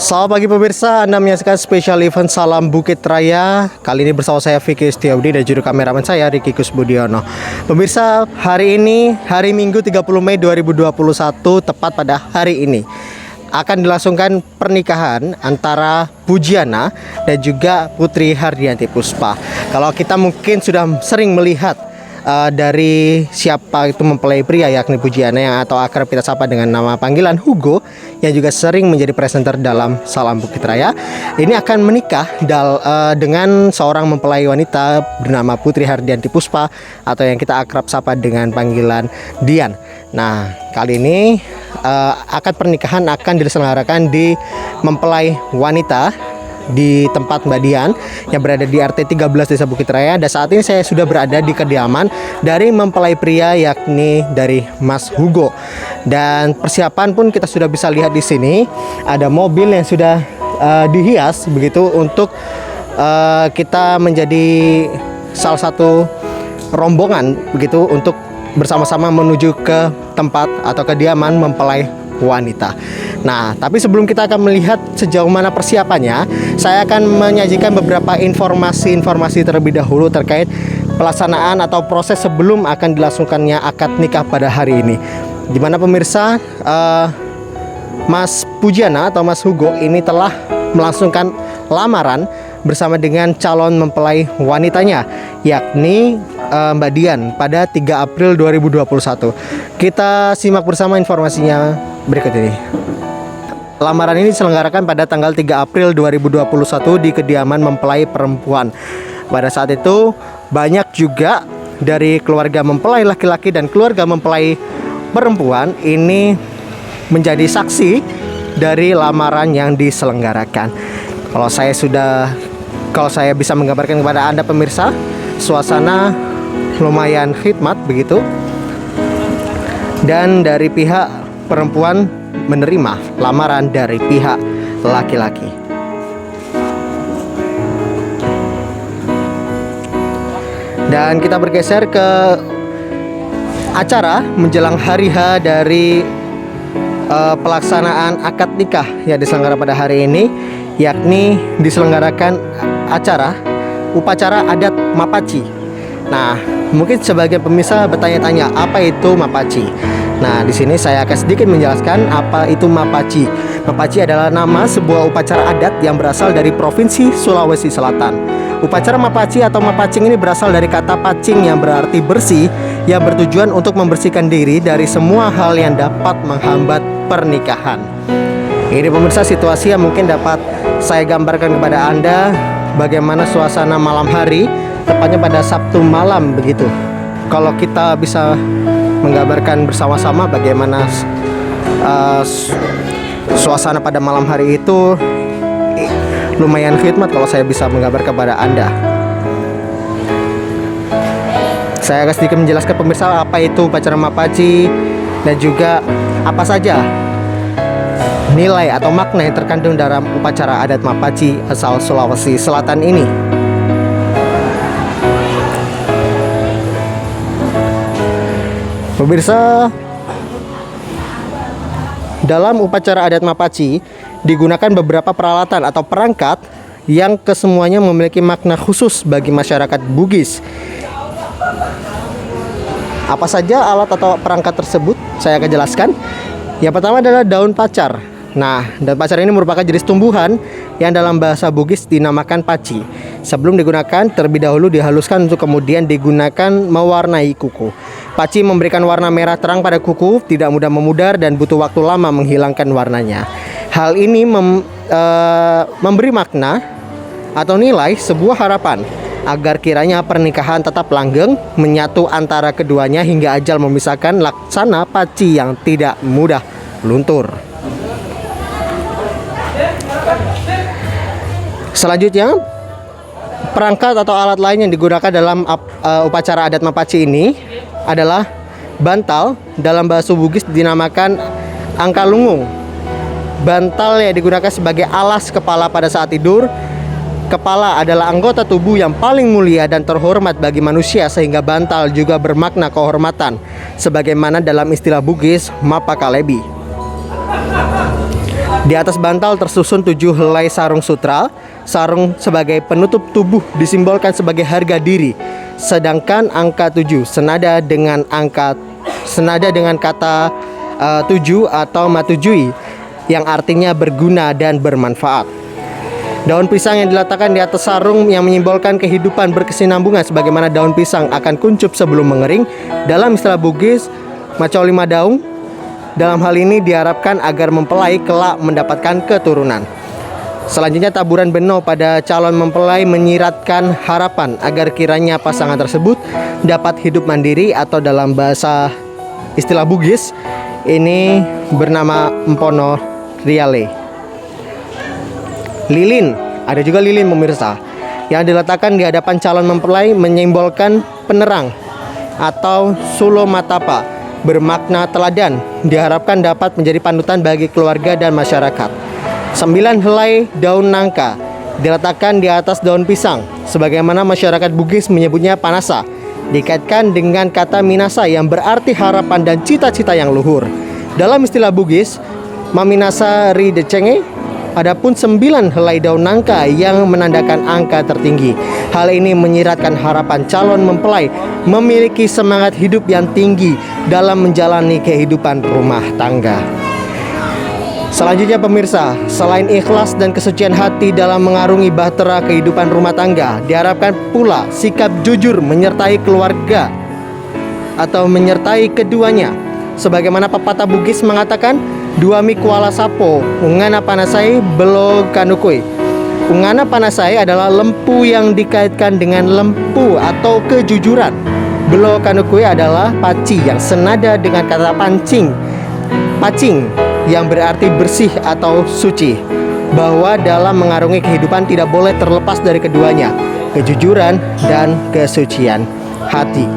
Selamat pagi pemirsa, Anda menyaksikan spesial event Salam Bukit Raya. Kali ini bersama saya Vicky Setiaudi dan juru kameramen saya Ricky Kusbudiono. Pemirsa, hari ini hari Minggu 30 Mei 2021, tepat pada hari ini akan dilangsungkan pernikahan antara Pujiana dan juga Putri Hardianti Puspa. Kalau kita mungkin sudah sering melihat dari siapa itu mempelai pria, yakni Pujiana yang atau akrab kita sapa dengan nama panggilan Hugo, yang juga sering menjadi presenter dalam Salam Bukit Raya. Ini akan menikah dengan seorang mempelai wanita bernama Putri Hardianti Puspa atau yang kita akrab sapa dengan panggilan Dian. Nah, kali ini akad pernikahan akan diselenggarakan di mempelai wanita di tempat Mbak Dian yang berada di RT 13 Desa Bukit Raya. Dan saat ini saya sudah berada di kediaman dari mempelai pria, yakni dari Mas Hugo. Dan persiapan pun kita sudah bisa lihat di sini ada mobil yang sudah dihias begitu untuk kita menjadi salah satu rombongan begitu untuk bersama-sama menuju ke tempat atau kediaman mempelai wanita. Nah, tapi sebelum kita akan melihat sejauh mana persiapannya, saya akan menyajikan beberapa informasi terlebih dahulu terkait pelaksanaan atau proses sebelum akan dilangsungkannya akad nikah pada hari ini. Di mana pemirsa, Mas Pujiana atau Mas Hugo ini telah melangsungkan lamaran bersama dengan calon mempelai wanitanya, yakni Mbak Dian pada 3 April 2021. Kita simak bersama informasinya berikut ini. Lamaran ini diselenggarakan pada tanggal 3 April 2021 di kediaman mempelai perempuan. Pada saat itu banyak juga dari keluarga mempelai laki-laki dan keluarga mempelai perempuan ini menjadi saksi dari lamaran yang diselenggarakan. Kalau saya bisa menggambarkan kepada Anda pemirsa, suasana lumayan khidmat begitu. Dan dari pihak perempuan menerima lamaran dari pihak laki-laki. Dan kita bergeser ke acara menjelang hari H dari pelaksanaan akad nikah yang diselenggarakan pada hari ini, yakni diselenggarakan upacara adat Mapaci. Nah, mungkin sebagian pemirsa bertanya-tanya apa itu Mapaci. Nah, di sini saya akan sedikit menjelaskan apa itu Mapaci. Mapaci adalah nama sebuah upacara adat yang berasal dari Provinsi Sulawesi Selatan. Upacara Mapaci atau Mapacing ini berasal dari kata pacing yang berarti bersih, yang bertujuan untuk membersihkan diri dari semua hal yang dapat menghambat pernikahan. Ini pemirsa situasi yang mungkin dapat saya gambarkan kepada Anda bagaimana suasana malam hari, tepatnya pada Sabtu malam begitu. Kalau kita bisa menggambarkan bersama-sama bagaimana suasana pada malam hari itu, lumayan khidmat kalau saya bisa menggambar kepada Anda. Saya akan sedikit menjelaskan pemirsa apa itu upacara Mapaci dan juga apa saja nilai atau makna yang terkandung dalam upacara adat Mapaci asal Sulawesi Selatan ini. Pemirsa, dalam upacara adat Mapaci digunakan beberapa peralatan atau perangkat yang kesemuanya memiliki makna khusus bagi masyarakat Bugis. Apa saja alat atau perangkat tersebut? Saya akan jelaskan. Yang pertama adalah daun pacar. Nah, daun pacar ini merupakan jenis tumbuhan yang dalam bahasa Bugis dinamakan paci. Sebelum digunakan, terlebih dahulu dihaluskan untuk kemudian digunakan mewarnai kuku. Paci memberikan warna merah terang pada kuku, tidak mudah memudar dan butuh waktu lama menghilangkan warnanya. Hal ini memberi makna atau nilai sebuah harapan agar kiranya pernikahan tetap langgeng, menyatu antara keduanya hingga ajal memisahkan, laksana paci yang tidak mudah luntur. Selanjutnya, perangkat atau alat lain yang digunakan dalam upacara adat Mapaci ini adalah bantal, dalam bahasa Bugis dinamakan angkalungung. Bantal yang digunakan sebagai alas kepala pada saat tidur. Kepala adalah anggota tubuh yang paling mulia dan terhormat bagi manusia, sehingga bantal juga bermakna kehormatan, sebagaimana dalam istilah Bugis Mapakalebi. Di atas bantal tersusun 7 helai sarung sutra. Sarung sebagai penutup tubuh disimbolkan sebagai harga diri. Sedangkan angka 7 senada dengan kata 7 atau matujui yang artinya berguna dan bermanfaat. Daun pisang yang diletakkan di atas sarung yang menyimbolkan kehidupan berkesinambungan, sebagaimana daun pisang akan kuncup sebelum mengering. Dalam istilah Bugis, macau 5 daun dalam hal ini diharapkan agar mempelai kelak mendapatkan keturunan. Selanjutnya, taburan beno pada calon mempelai menyiratkan harapan agar kiranya pasangan tersebut dapat hidup mandiri, atau dalam bahasa istilah Bugis ini bernama Empono Riale. Lilin, ada juga lilin pemirsa, yang diletakkan di hadapan calon mempelai menyimbolkan penerang atau sulo matapa, bermakna teladan, diharapkan dapat menjadi panutan bagi keluarga dan masyarakat. 9 helai daun nangka diletakkan di atas daun pisang, sebagaimana masyarakat Bugis menyebutnya panasa, dikaitkan dengan kata minasa yang berarti harapan dan cita-cita yang luhur. Dalam istilah Bugis, maminasa ri decenge. Adapun 9 helai daun nangka yang menandakan angka tertinggi. Hal ini menyiratkan harapan calon mempelai memiliki semangat hidup yang tinggi dalam menjalani kehidupan rumah tangga. Selanjutnya pemirsa, selain ikhlas dan kesucian hati dalam mengarungi bahtera kehidupan rumah tangga, diharapkan pula sikap jujur menyertai keluarga atau menyertai keduanya. Sebagaimana pepatah Bugis mengatakan, duami kuala sapo, ungana panasai belo kanukui. Ungana panasai adalah lempu yang dikaitkan dengan lempu atau kejujuran. Belo kanukui adalah paci yang senada dengan kata pancing. Pacing yang berarti bersih atau suci. Bahwa dalam mengarungi kehidupan tidak boleh terlepas dari keduanya, kejujuran dan kesucian hati.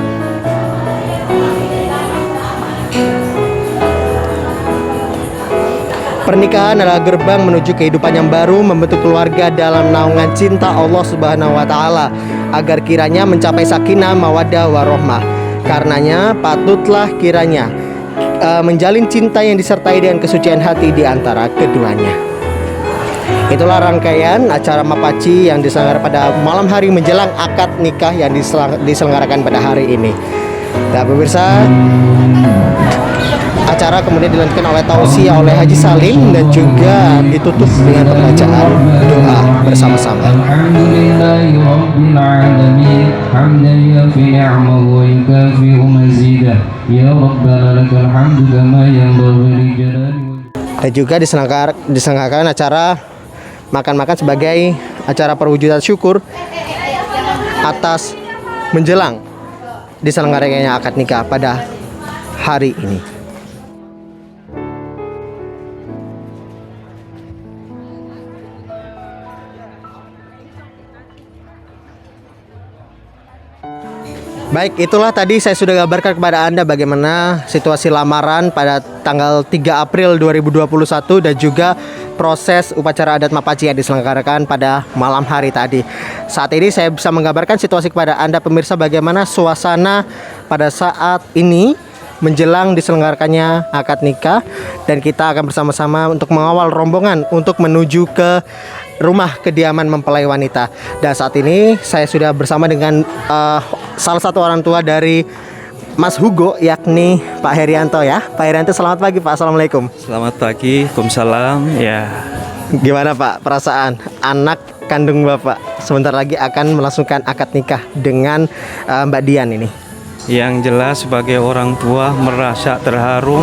Pernikahan adalah gerbang menuju kehidupan yang baru, membentuk keluarga dalam naungan cinta Allah Subhanahu wa taala agar kiranya mencapai sakinah, mawaddah, warohmah. Karenanya patutlah kiranya menjalin cinta yang disertai dengan kesucian hati di antara keduanya. Itulah rangkaian acara Mapaci yang diselenggarakan pada malam hari menjelang akad nikah yang diselenggarakan pada hari ini. Nah pemirsa, acara kemudian dilanjutkan oleh tausiah oleh Haji Salim dan juga ditutup dengan pembacaan doa bersama-sama. Dan juga diselenggarakan acara makan-makan sebagai acara perwujudan syukur atas menjelang diselenggarakannya akad nikah pada hari ini. Baik, itulah tadi saya sudah gambarkan kepada Anda bagaimana situasi lamaran pada tanggal 3 April 2021 dan juga proses upacara adat Mapaci yang diselenggarakan pada malam hari tadi. Saat ini saya bisa menggambarkan situasi kepada Anda pemirsa bagaimana suasana pada saat ini menjelang diselenggarakannya akad nikah, dan kita akan bersama-sama untuk mengawal rombongan untuk menuju ke rumah kediaman mempelai wanita. Dan saat ini saya sudah bersama dengan salah satu orang tua dari Mas Hugo, yakni Pak Herianto ya. Pak Herianto, selamat pagi Pak. Assalamualaikum. Selamat pagi, Waalaikumsalam. Ya. Gimana Pak perasaan anak kandung Bapak sebentar lagi akan melangsungkan akad nikah dengan Mbak Dian ini? Yang jelas sebagai orang tua merasa terharu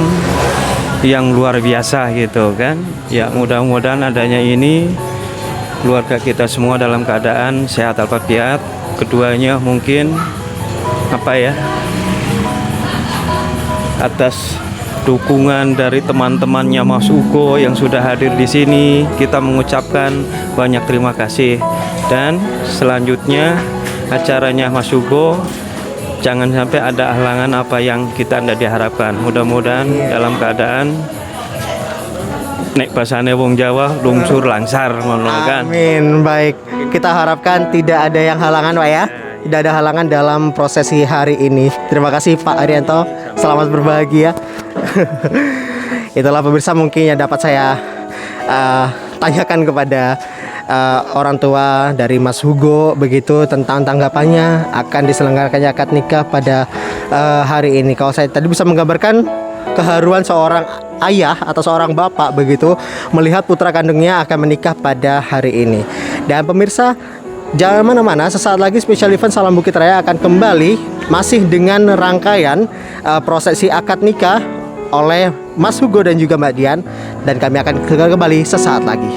yang luar biasa gitu kan. Ya mudah-mudahan adanya ini keluarga kita semua dalam keadaan sehat walafiat. Keduanya mungkin atas dukungan dari teman-temannya Mas Ugo yang sudah hadir di sini, kita mengucapkan banyak terima kasih. Dan selanjutnya acaranya Mas Ugo, jangan sampai ada halangan apa yang kita tidak diharapkan. Mudah-mudahan dalam keadaan nek basane wong Jawa lungsur langsar ngono kan. Amin. Baik, kita harapkan tidak ada yang halangan Pak ya. Tidak ada halangan dalam prosesi hari ini. Terima kasih Pak Arianto. Selamat berbahagia. Itulah pemirsa mungkin yang dapat saya tanyakan kepada orang tua dari Mas Hugo begitu tentang tanggapannya akan diselenggarakannya akad nikah pada hari ini. Kalau saya tadi bisa menggambarkan keharuan seorang ayah atau seorang bapak begitu melihat putra kandungnya akan menikah pada hari ini. Dan pemirsa, jangan mana-mana, sesaat lagi special event Salam Bukit Raya akan kembali masih dengan rangkaian prosesi akad nikah oleh Mas Hugo dan juga Mbak Dian, dan kami akan kembali sesaat lagi.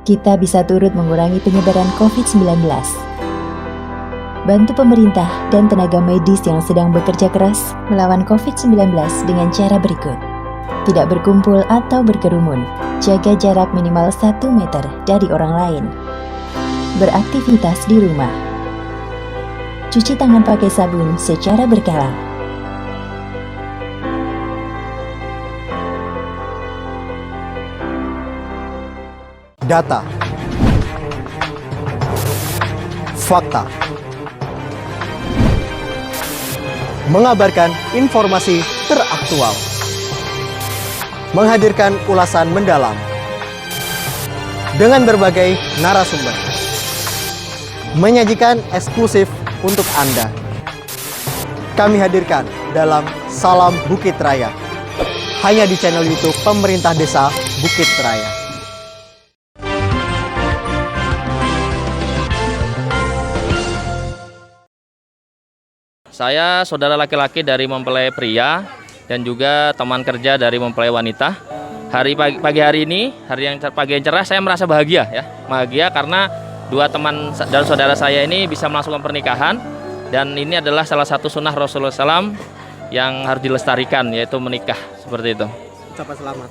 Kita bisa turut mengurangi penyebaran COVID-19. Bantu pemerintah dan tenaga medis yang sedang bekerja keras melawan COVID-19 dengan cara berikut. Tidak berkumpul atau berkerumun. Jaga jarak minimal 1 meter dari orang lain. Beraktivitas di rumah. Cuci tangan pakai sabun secara berkala. Data, fakta, mengabarkan informasi teraktual, menghadirkan ulasan mendalam dengan berbagai narasumber, menyajikan eksklusif untuk Anda. Kami hadirkan dalam Salam Bukit Raya, hanya di channel YouTube Pemerintah Desa Bukit Raya. Saya saudara laki-laki dari mempelai pria dan juga teman kerja dari mempelai wanita. Pagi hari ini, pagi yang cerah, saya merasa bahagia ya. Bahagia karena dua teman dan saudara saya ini bisa melangsungkan pernikahan, dan ini adalah salah satu sunnah Rasulullah SAW yang harus dilestarikan, yaitu menikah seperti itu. Ucapan selamat.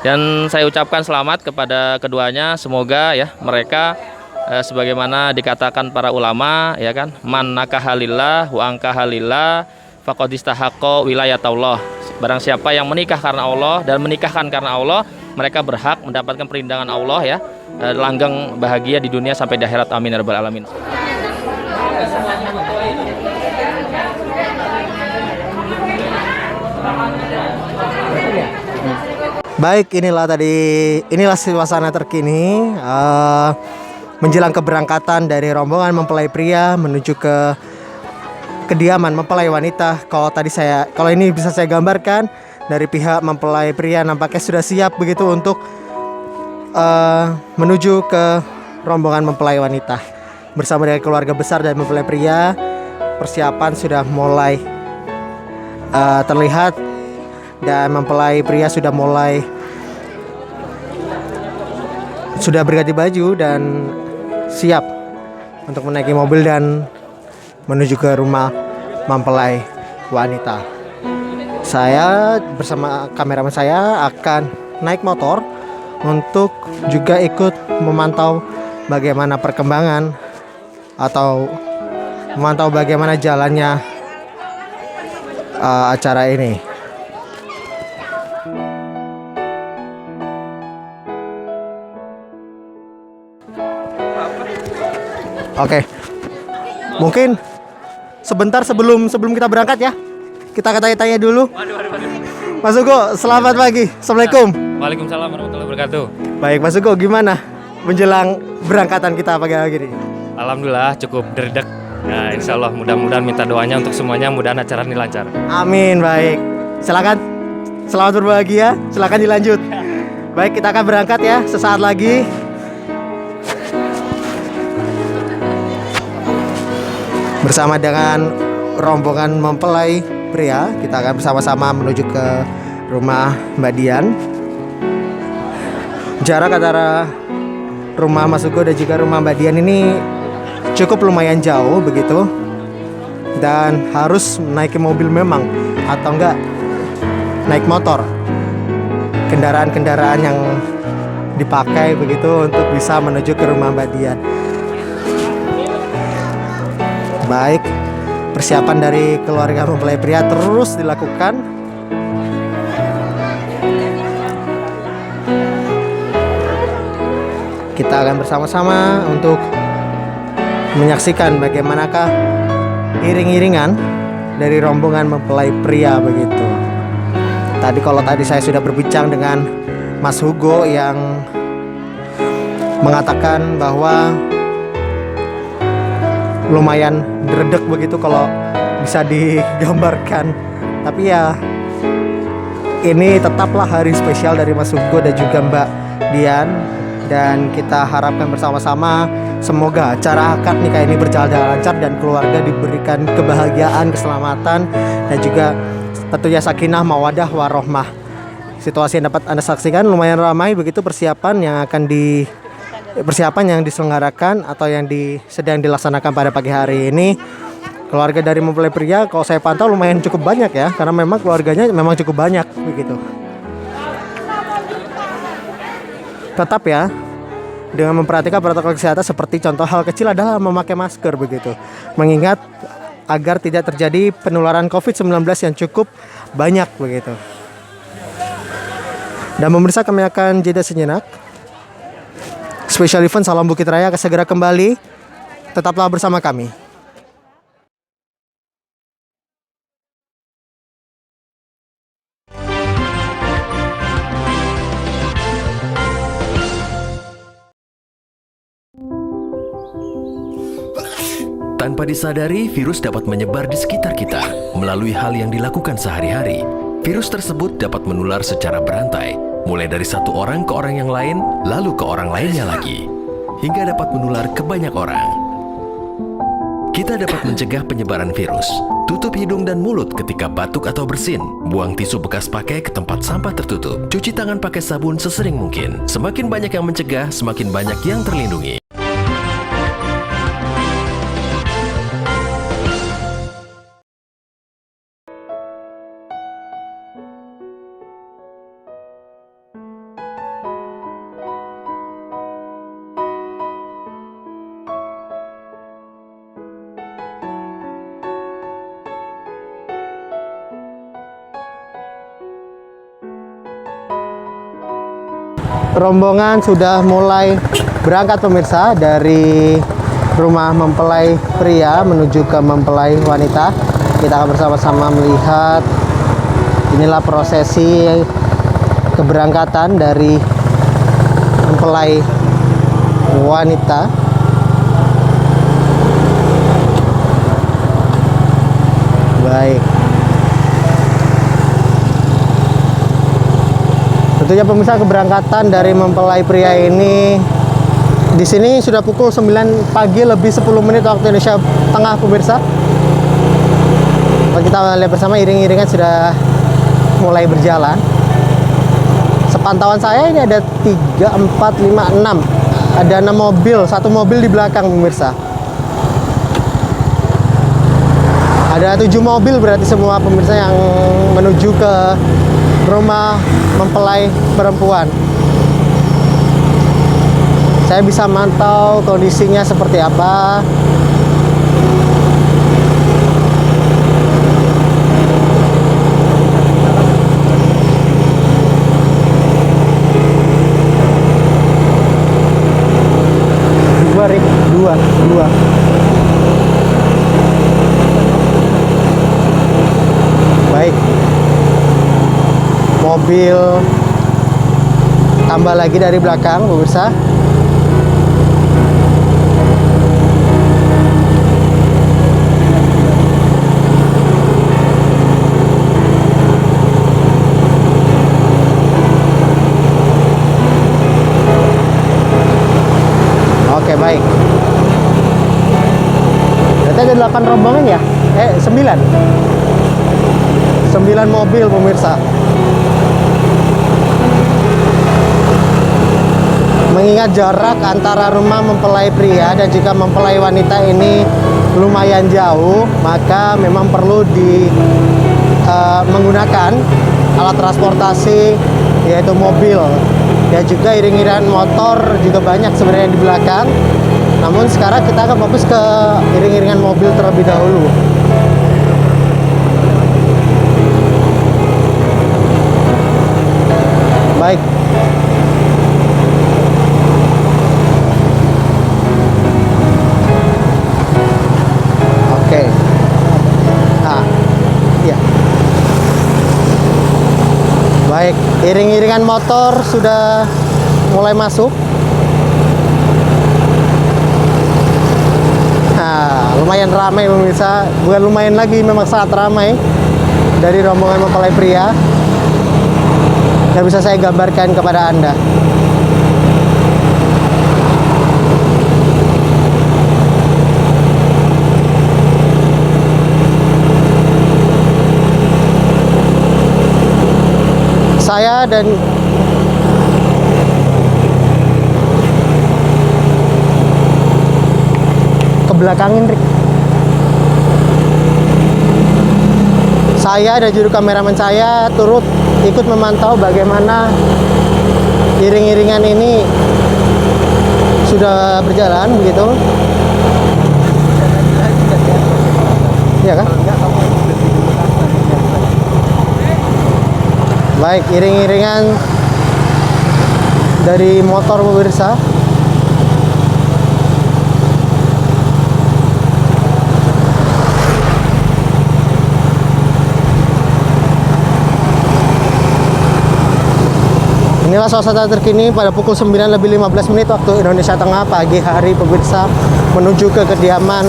Dan saya ucapkan selamat kepada keduanya, semoga ya mereka sebagaimana dikatakan para ulama ya kan, man nakahalillah wa angkahalillah faqad istahaqqa wilayatullah. Barang siapa yang menikah karena Allah dan menikahkan karena Allah, mereka berhak mendapatkan perindangan Allah ya, langgeng bahagia di dunia sampai di akhirat. Amin ya rabbal alamin. Baik, inilah suasana terkini menjelang keberangkatan dari rombongan mempelai pria menuju ke kediaman mempelai wanita. Kalau ini bisa saya gambarkan, dari pihak mempelai pria nampaknya sudah siap begitu untuk menuju ke rombongan mempelai wanita bersama dengan keluarga besar dan mempelai pria. Persiapan sudah mulai terlihat, dan mempelai pria sudah berganti baju dan siap untuk menaiki mobil dan menuju ke rumah mempelai wanita. Saya bersama kameramen saya akan naik motor untuk juga ikut memantau bagaimana perkembangan atau memantau bagaimana jalannya acara ini. Oke, mungkin sebentar sebelum kita berangkat ya, kita tanya-tanya dulu. Mas Hugo, selamat pagi. Assalamualaikum. Waalaikumsalam warahmatullahi wabarakatuh. Baik, Mas Hugo, gimana menjelang berangkatan kita pagi hari ini? Alhamdulillah cukup derdek. Nah, insya Allah mudah-mudahan minta doanya untuk semuanya, mudah-mudahan acara ini lancar. Amin. Baik, silakan. Selamat berbahagia. Silakan dilanjut. Baik, kita akan berangkat ya sesaat lagi. Bersama dengan rombongan mempelai pria, kita akan bersama-sama menuju ke rumah Mbak Dian. Jarak antara rumah Mas Hugo dan juga rumah Mbak Dian ini cukup lumayan jauh begitu, dan harus naik mobil memang, atau enggak naik motor. Kendaraan-kendaraan yang dipakai begitu untuk bisa menuju ke rumah Mbak Dian. Baik, persiapan dari keluarga mempelai pria terus dilakukan. Kita akan bersama-sama untuk menyaksikan bagaimanakah iring-iringan dari rombongan mempelai pria begitu. Tadi saya sudah berbincang dengan Mas Hugo yang mengatakan bahwa lumayan dredeg begitu kalau bisa digambarkan. Tapi ya ini tetaplah hari spesial dari Mas Hugo dan juga Mbak Dian, dan kita harapkan bersama-sama semoga acara akad nikah ini berjalan lancar dan keluarga diberikan kebahagiaan, keselamatan, dan juga tentunya sakinah, mawadah, warohmah. Situasi yang dapat Anda saksikan lumayan ramai begitu persiapan yang diselenggarakan atau yang sedang dilaksanakan pada pagi hari ini. Keluarga dari mempelai pria kalau saya pantau lumayan cukup banyak ya, karena memang keluarganya memang cukup banyak begitu. Tetap ya, dengan memperhatikan protokol kesehatan seperti contoh hal kecil adalah memakai masker begitu. Mengingat agar tidak terjadi penularan COVID-19 yang cukup banyak begitu. Dan pemirsa, kami akan jeda sejenak. Special event Salam Bukit Raya akan segera kembali. Tetaplah bersama kami. Tanpa disadari, virus dapat menyebar di sekitar kita melalui hal yang dilakukan sehari-hari. Virus tersebut dapat menular secara berantai, mulai dari satu orang ke orang yang lain, lalu ke orang lainnya lagi, hingga dapat menular ke banyak orang. Kita dapat mencegah penyebaran virus. Tutup hidung dan mulut ketika batuk atau bersin. Buang tisu bekas pakai ke tempat sampah tertutup. Cuci tangan pakai sabun sesering mungkin. Semakin banyak yang mencegah, semakin banyak yang terlindungi. Rombongan sudah mulai berangkat pemirsa dari rumah mempelai pria menuju ke mempelai wanita. Kita akan bersama-sama melihat inilah prosesi keberangkatan dari mempelai wanita. Baik. Tentunya pemirsa, keberangkatan dari mempelai pria ini di sini sudah pukul 9 pagi lebih 10 menit waktu Indonesia Tengah pemirsa. Kita lihat bersama iring-iringan sudah mulai berjalan. Sepantauan saya ini ada 3, 4, 5, 6. Ada 6 mobil, 1 mobil di belakang pemirsa. Ada 7 mobil berarti semua pemirsa yang menuju ke rumah mempelai perempuan. Saya bisa mantau kondisinya seperti apa. Dua. Baik. Mobil tambah lagi dari belakang pemirsa. Oke, baik. Berarti ada 8 rombongan ya? 9 mobil pemirsa. Mengingat jarak antara rumah mempelai pria dan juga mempelai wanita ini lumayan jauh, maka memang perlu menggunakan alat transportasi, yaitu mobil. Dan juga iring-iringan motor juga banyak sebenarnya di belakang. Namun sekarang kita akan fokus ke iring-iringan mobil terlebih dahulu. Baik. Oke. Nah, Baik, iring-iringan motor sudah mulai masuk. Nah, lumayan ramai pemirsa. Bukan lumayan lagi, memang sangat ramai dari rombongan mempelai pria. Yang bisa saya gambarkan kepada Anda. Saya dan kebelakangin, Rick. Saya dan juru kameramen saya turut ikut memantau bagaimana iring-iringan ini sudah berjalan begitu. Iya kan? Baik, iring-iringan dari motor pemirsa. Inilah suasana terkini pada pukul 9:15 waktu Indonesia Tengah pagi hari pemirsa, menuju ke kediaman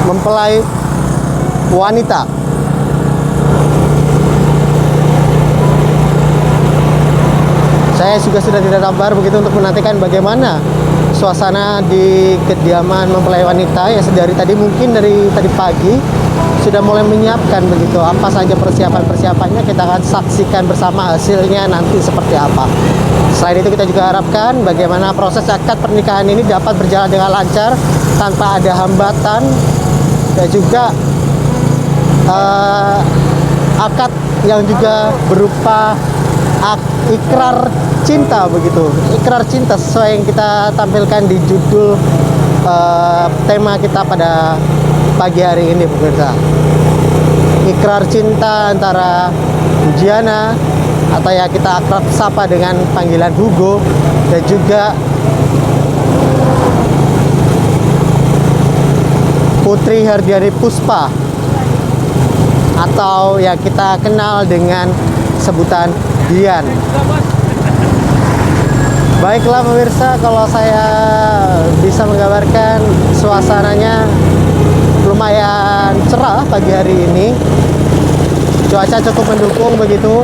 mempelai wanita. Saya juga sudah tidak sabar begitu untuk menantikan bagaimana suasana di kediaman mempelai wanita yang sedari tadi, mungkin dari tadi pagi sudah mulai menyiapkan begitu. Apa saja persiapannya kita akan saksikan bersama hasilnya nanti seperti apa. Selain itu kita juga harapkan bagaimana proses akad pernikahan ini dapat berjalan dengan lancar tanpa ada hambatan, dan juga akad yang juga berupa ikrar cinta begitu. Ikrar cinta sesuai yang kita tampilkan di judul tema kita pada pagi hari ini pemirsa. Ikrar cinta antara Hujiana, atau ya kita akrab sapa dengan panggilan Hugo, dan juga Putri Hardiani Puspa, atau ya kita kenal dengan sebutan Dian. Baiklah pemirsa, kalau saya bisa menggambarkan suasananya lumayan cerah pagi hari ini. Cuaca cukup mendukung begitu.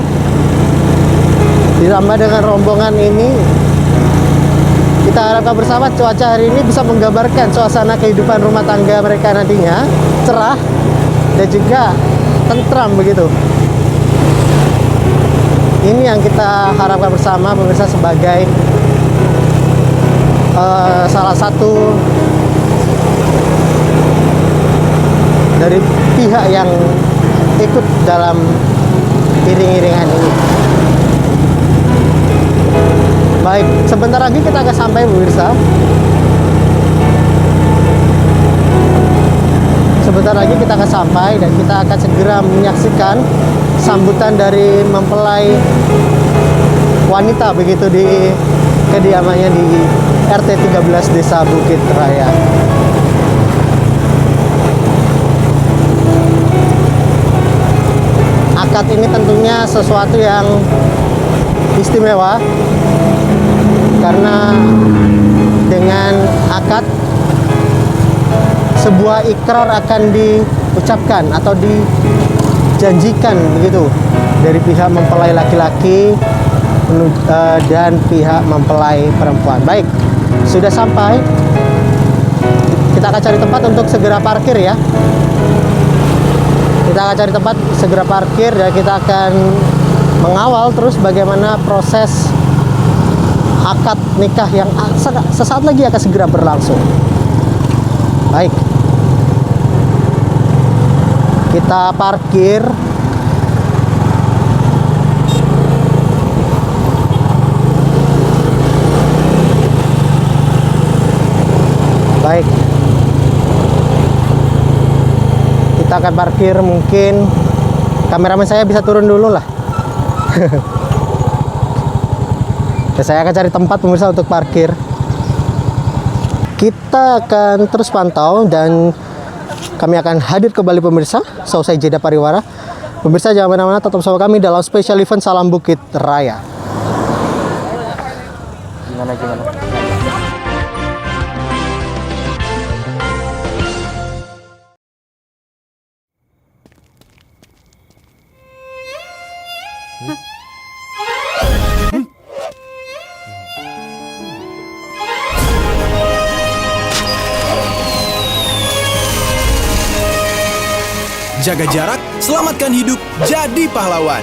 Ditambah dengan rombongan ini, kita harapkan bersama cuaca hari ini bisa menggambarkan suasana kehidupan rumah tangga mereka nantinya cerah dan juga tentram begitu. Ini yang kita harapkan bersama pemirsa sebagai salah satu dari pihak yang ikut dalam iring-iringan ini. Baik, sebentar lagi kita akan sampai pemirsa. Sebentar lagi kita akan sampai dan kita akan segera menyaksikan sambutan dari mempelai wanita begitu di kediamannya di RT 13 Desa Bukit Raya. Akad ini tentunya sesuatu yang istimewa, karena dengan akad sebuah ikrar akan diucapkan atau dijanjikan begitu dari pihak mempelai laki-laki dan pihak mempelai perempuan. Baik, sudah sampai. Kita akan cari tempat untuk segera parkir ya. Kita akan cari tempat segera parkir dan kita akan mengawal terus bagaimana proses akad nikah yang sesaat lagi akan segera berlangsung. Baik, kita parkir. Baik, kita akan parkir. Mungkin kameramen saya bisa turun dulu lah. Saya akan cari tempat pemirsa untuk parkir. Kita akan terus pantau dan kami akan hadir kembali pemirsa seusai jeda pariwara Pemirsa jangan kemana-mana, tetap bersama kami dalam special event Salam Bukit Raya. Gimana? Jaga jarak, selamatkan hidup, jadi pahlawan.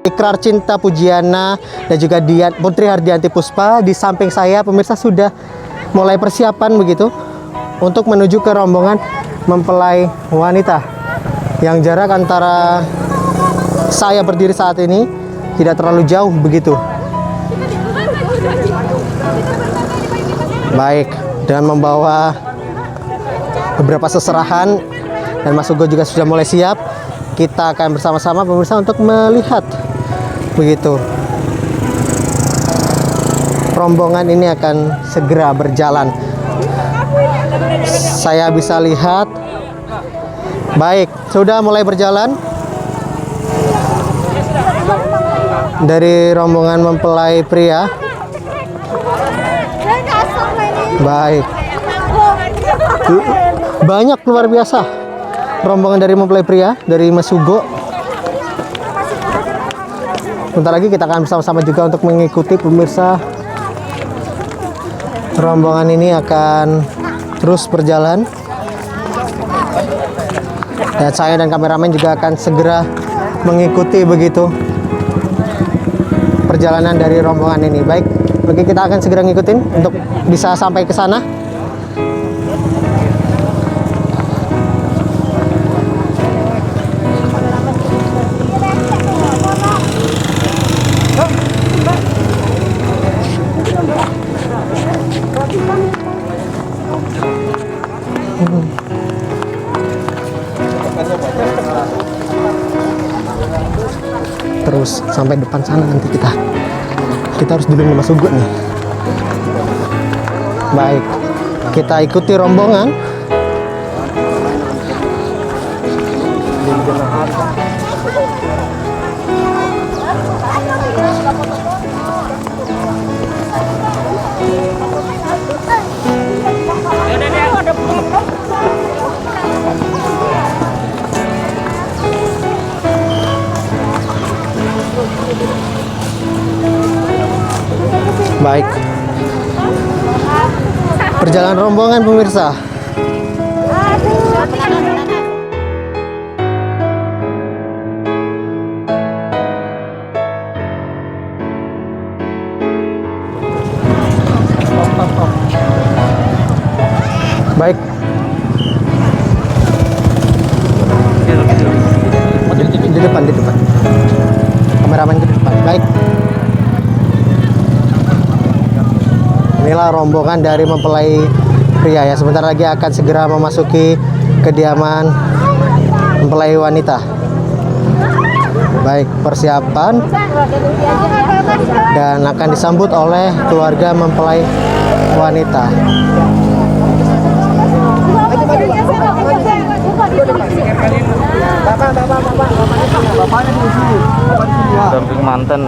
Ikrar Cinta Pujiana dan juga Dian Putri Hardianti Puspa di samping saya, pemirsa sudah mulai persiapan begitu untuk menuju ke rombongan mempelai wanita yang jarak antara saya berdiri saat ini tidak terlalu jauh begitu. Baik, dengan membawa beberapa seserahan dan Mas Ugo juga sudah mulai siap. Kita akan bersama-sama pemirsa untuk melihat begitu rombongan ini akan segera berjalan. Saya bisa lihat, baik, sudah mulai berjalan dari rombongan mempelai pria. Baik, banyak, luar biasa rombongan dari mempelai pria dari Mas Ugo. Bentar lagi kita akan bersama-sama juga untuk mengikuti pemirsa. Rombongan ini akan terus berjalan dan saya dan kameramen juga akan segera mengikuti begitu perjalanan dari rombongan ini. Baik, oke, kita akan segera ngikutin untuk bisa sampai ke sana. Terus sampai depan sana nanti kita harus dulu Mas Ugo nih. Baik, kita ikuti rombongan. Baik, perjalanan rombongan pemirsa. Baik, di depan, kameramen di depan. Baik, inilah rombongan dari mempelai pria ya. Sebentar lagi akan segera memasuki kediaman mempelai wanita. Baik, persiapan dan akan disambut oleh keluarga mempelai wanita. Damping manten.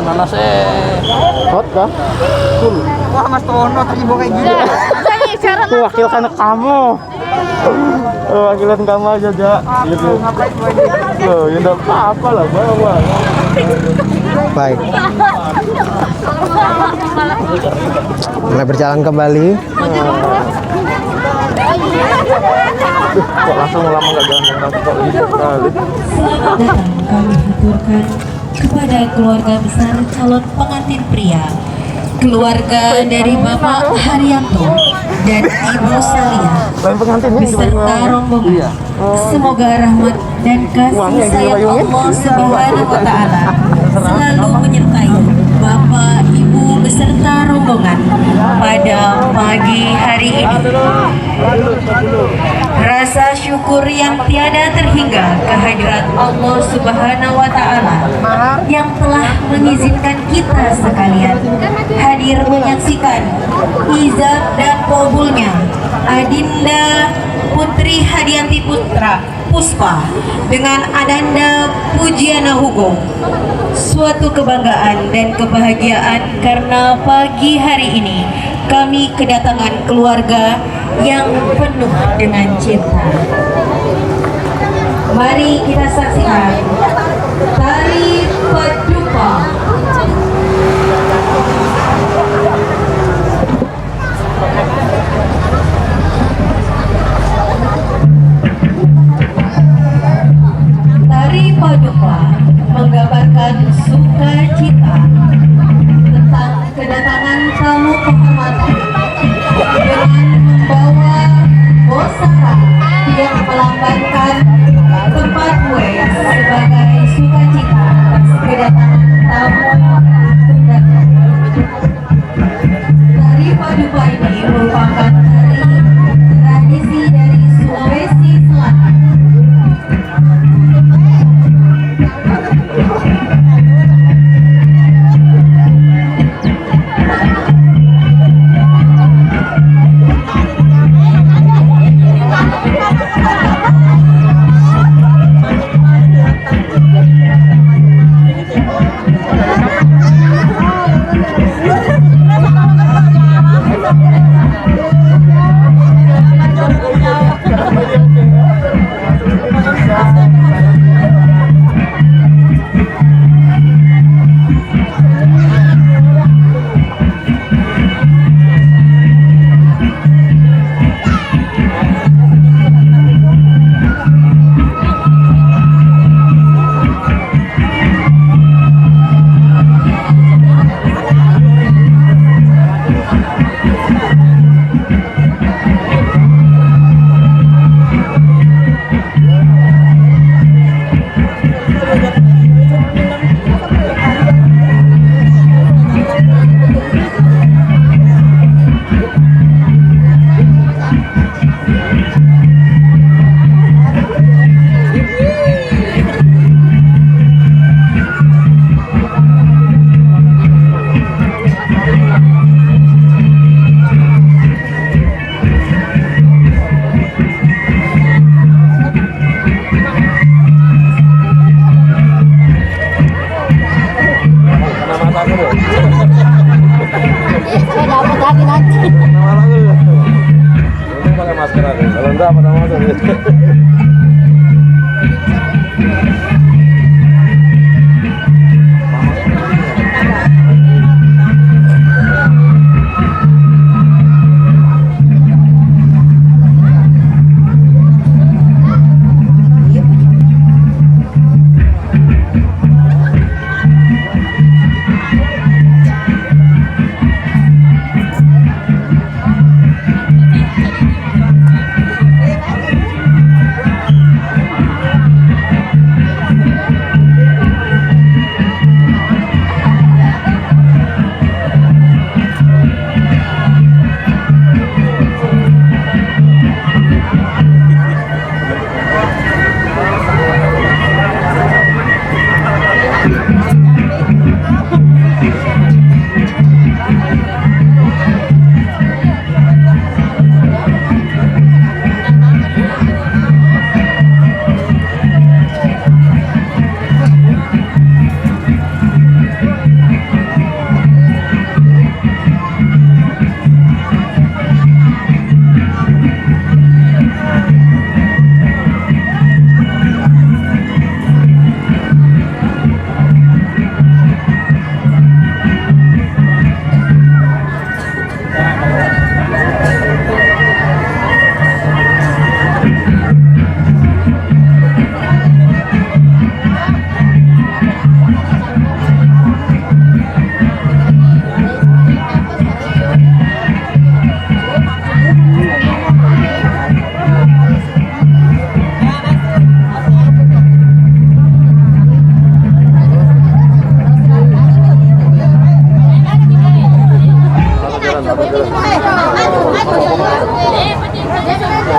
Nanas hot kah? Cool. Wah, Mas Tono terima kayak gini. Mewakilkan kamu. Wakilan kamu aja, Jak. Gitu. Loh, ya enggak apa-apa lah, bawa. Baik, mulai berjalan kembali. Kok langsung lama nggak jalan kok gitu kali. Selamat datang kami aturkan kepada keluarga besar calon pengantin pria, keluarga dari Bapak Haryanto dan Ibu Salia beserta rombongan. Semoga rahmat dan kasih sayang Allah Subhanahu wa Ta'ala selalu menyertai Bapak, Ibu beserta beserta rombongan pada pagi hari ini. Rasa syukur yang tiada terhingga kehadirat Allah Subhanahu wa Ta'ala yang telah mengizinkan kita sekalian hadir menyaksikan izah dan kabulnya Adinda Putri Hadianti Putra Puspa dengan Adanda Pujiana Hugo. Suatu kebanggaan dan kebahagiaan karena pagi hari ini kami kedatangan keluarga yang penuh dengan cinta. Mari kita saksikan tari Paduka. Tari Paduka menggambarkan sukacita tentang kedatangan tamu kehormatan dengan membawa bosara yang melambangkan tempat kue sebagai sukacita kedatangan tamu undangan. Tari Paduka ini merupakan tari tradisi dari Sulawesi Selatan.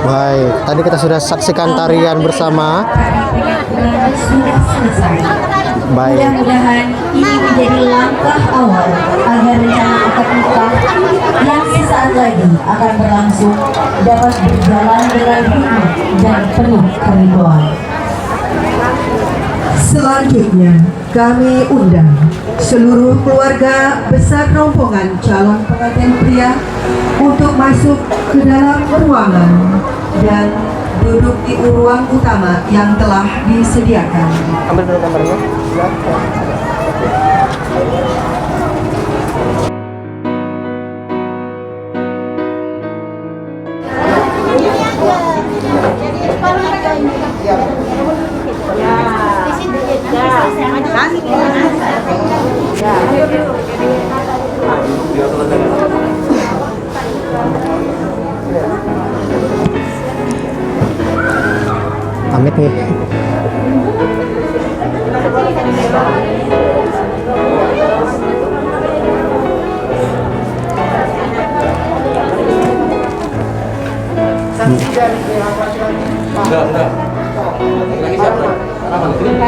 Baik, tadi kita sudah saksikan tarian bersama. Sudah selesai. Baik. Mudah-mudahan ini menjadi langkah awal agar rencana akad nikah yang sesaat lagi akan berlangsung dapat berjalan dengan hikmat dan penuh keriduan. Selanjutnya, kami undang seluruh keluarga besar rombongan calon pengantin pria untuk masuk ke dalam ruangan dan duduk di ruang utama yang telah disediakan. Ambil dulu gambarnya. Pamit nih.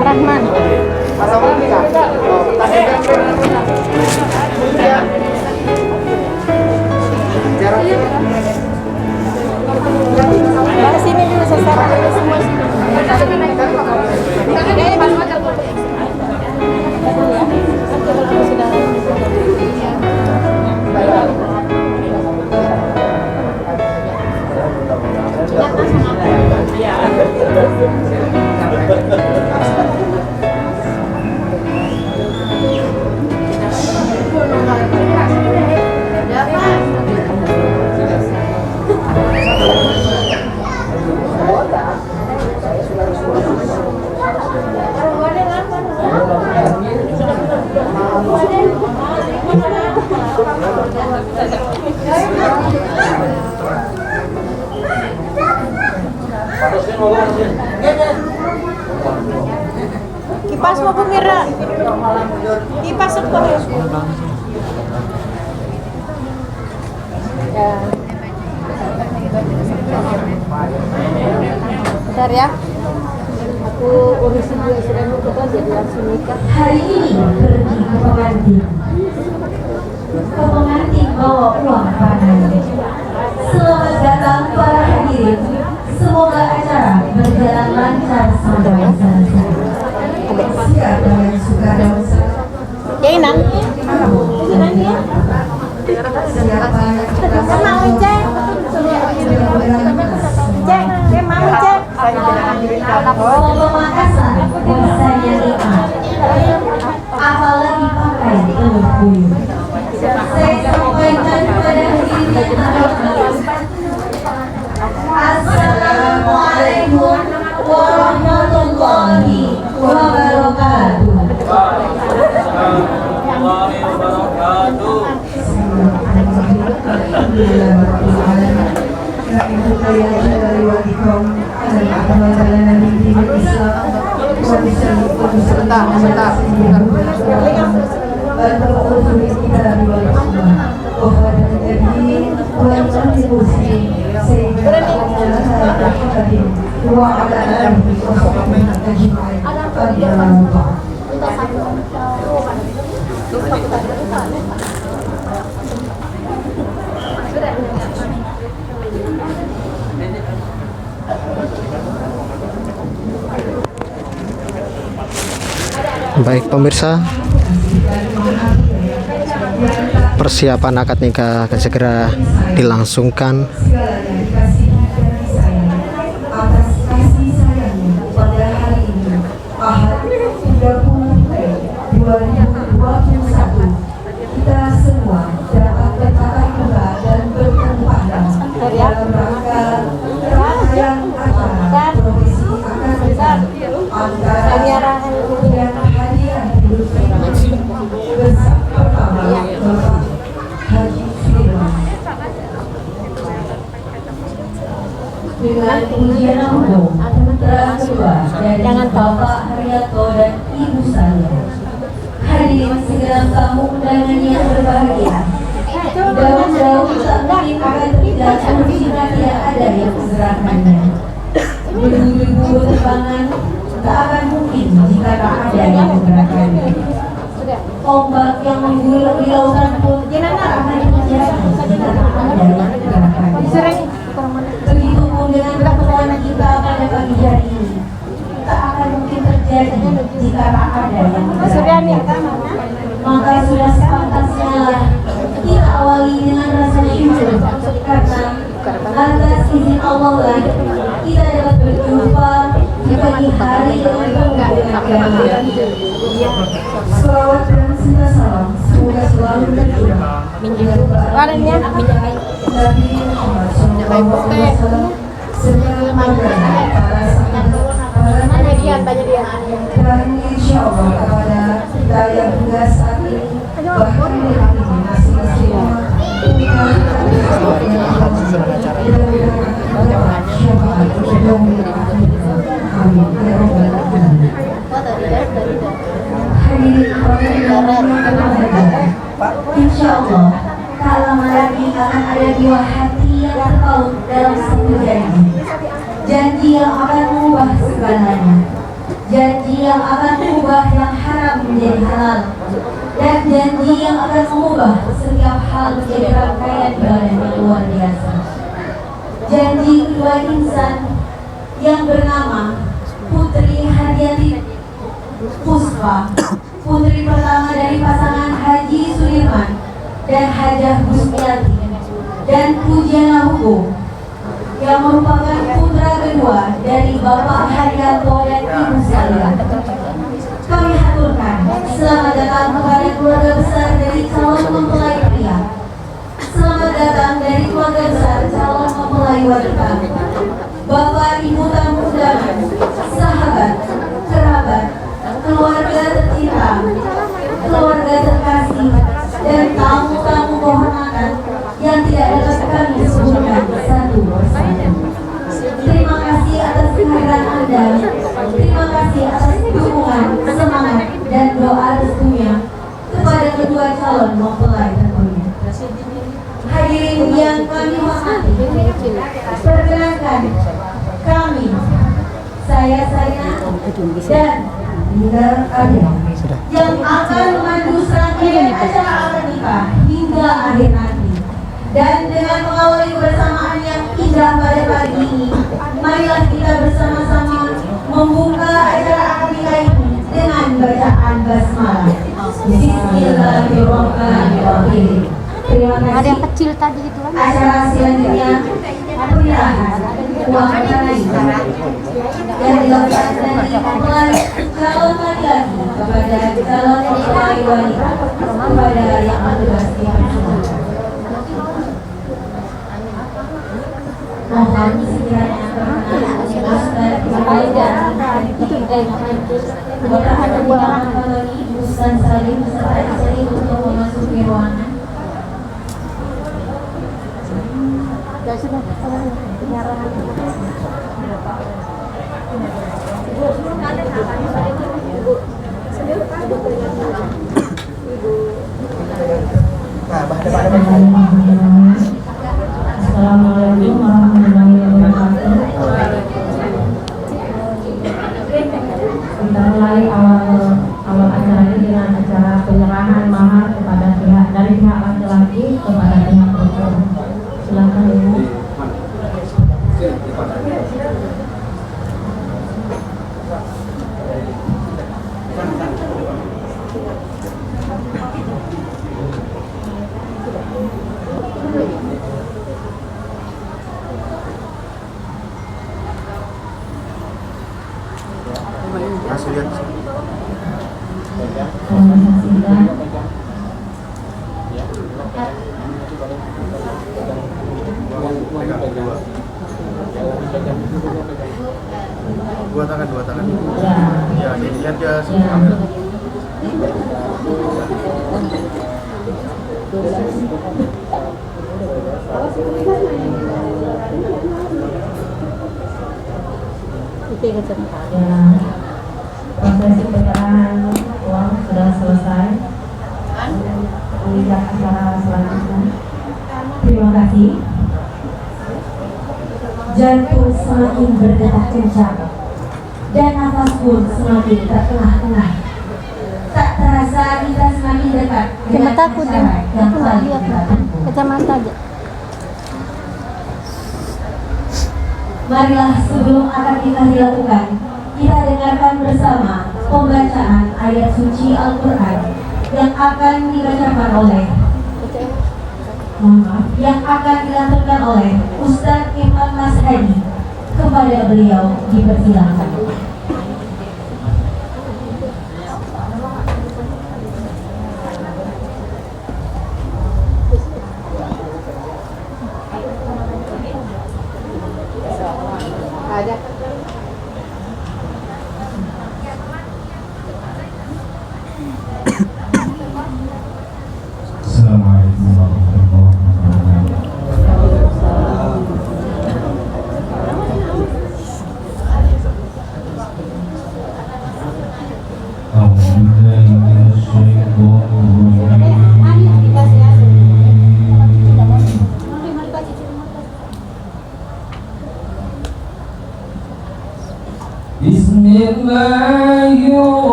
Rahman. Sini dulu secara semua sini. Kipas mau pemirsa. Kipas apa? Bentar ya. Aku urusin dulu istirahat kita jadi langsung nikah. Hari ini pergi ke pengantin. Ke pengantin bawa uang panen. Selamat datang para hadirin. Semoga acara berjalan lancar sampai selesai. Siapa yang suka dansa? Ya Inang. Siapa yang suka Mau cek. Cek, dia mau cek. Solo Makassar rasanya nikmat. Apalagi pakai buyut. Saya sampaikan pada hadirin Assalamualaikum warahmatullahi wabarakatuh. Baik pemirsa, persiapan akad nikah akan segera dilangsungkan. Atas kasih sayangnya pada hari ini, Ahad 30 Mei 2021, kita semua dapat bertatap muka dan bertemu pandang dalam rangka rangkaian acara profesi akad nikah antara yang hadiah hidup bersama pertama Bapak Haji Sudirman. Dengan pujian hukum putra kedua dari Bapak Haryanto dan Ibu Salia. Hadirin segenap tamu undangan yang berbahagia, Daun-daun tak mungkin akan terjatuh jika tidak ada yang menggerakkannya. Debu-debu berterbangan tak akan mungkin jika tak ada yang menggerakkannya. Ombak yang menggulung di lautan pun tak akan terjadi jika tak ada yang menggerakkannya. Begitupun dengan pertemuan kita pada pagi hari ini, tak akan mungkin terjadi jika tak ada yang menggerakkannya. Maka sudah sepantasnya kita awali dengan rasa syukur, karena atas izin Allah lah kita dapat berjumpa di pagi hari yang penuh dengan keberkahan. Selawat dan cinta salam semoga selalu tercurah Warnanya Nabi Muhammad SAW serta keluarga, para sahabat, para nabi, dan insya Allah kepada kita yang tugas saat ini, bahkan di hati masing-masing rumah, Insya Allah, tak lama lagi akan ada dua hati yang terpaut dalam satu janji. Janji yang akan mengubah segalanya. Janji yang akan mengubah yang haram menjadi halal. Dan janji yang akan mengubah setiap hal menjadi rangkaian ibadah yang luar biasa. Janji kedua insan yang bernama Putri Hadiati Puspa, putri pertama dari pasangan Haji Sudirman dan Hajah Gusmiati, dan Pujiana Hukum yang merupakan putra kedua dari Bapak Haryanto dan Ibu Salia. Kami haturkan selamat datang kepada keluarga besar dari calon mempelai pria. Selamat datang dari keluarga besar calon mempelai wanita. Bapak Ibu tamu undangan, sahabat, kerabat, keluarga tercinta, keluarga terkasih, dan tamu-tamu kehormatan yang tidak dapat kami sebutkan satu persatu. Terima kasih atas kehadiran Anda. Terima kasih atas dukungan, semangat, dan doa restunya kepada kedua calon mempelai tentunya. Hadirin yang kami hormati, perkenankan kami, saya dan Ninggar Arya yang akan memandu serangkaian acara akad nikah hingga akhir nanti. Dan dengan mengawali kebersamaan yang indah pada pagi ini, marilah kita bersama-sama membuka acara akad nikah ini dengan bacaan basmalah. Bismillahirrahmanirrahim. Terima kasih. ada yang kecil tadi itu kan. Acara selanjutnya penyerahan uang tunai yang dilakukan dari mempelai calon laki-laki kepada calon mempelai wanita kepada yang bertugas di pernikahan. Mohon sekiranya Ustaz Ibadah Bapak Haji Muhammad Fadli Ustaz Salim beserta istri untuk memasuki ruangan. Assalamualaikum warahmatullahi wabarakatuh. Kita mulai awal acara ini dengan acara penyerahan mahar kepada dari pihak laki-laki kepada pihak perempuan. Silakan Ibu. Dua tangan. Ya, lihat ya kamera. Prosesi penyerahan uang sudah selesai. menginjak acara selanjutnya. Terima kasih. Jantung semakin berdetak kencang dan nafas pun semakin terengah-engah. Tak terasa kita semakin dekat dengan acara yang paling kita tunggu. Kacamata aja. Marilah sebelum akan kita dilakukan, kita dengarkan bersama pembacaan ayat suci Al-Quran yang akan dibacakan oleh yang akan dilantunkan oleh Ustadz Imam Mas Hadi. Kepada beliau dipersilakan. Assalamualaikum warahmatullahi wabarakatuh.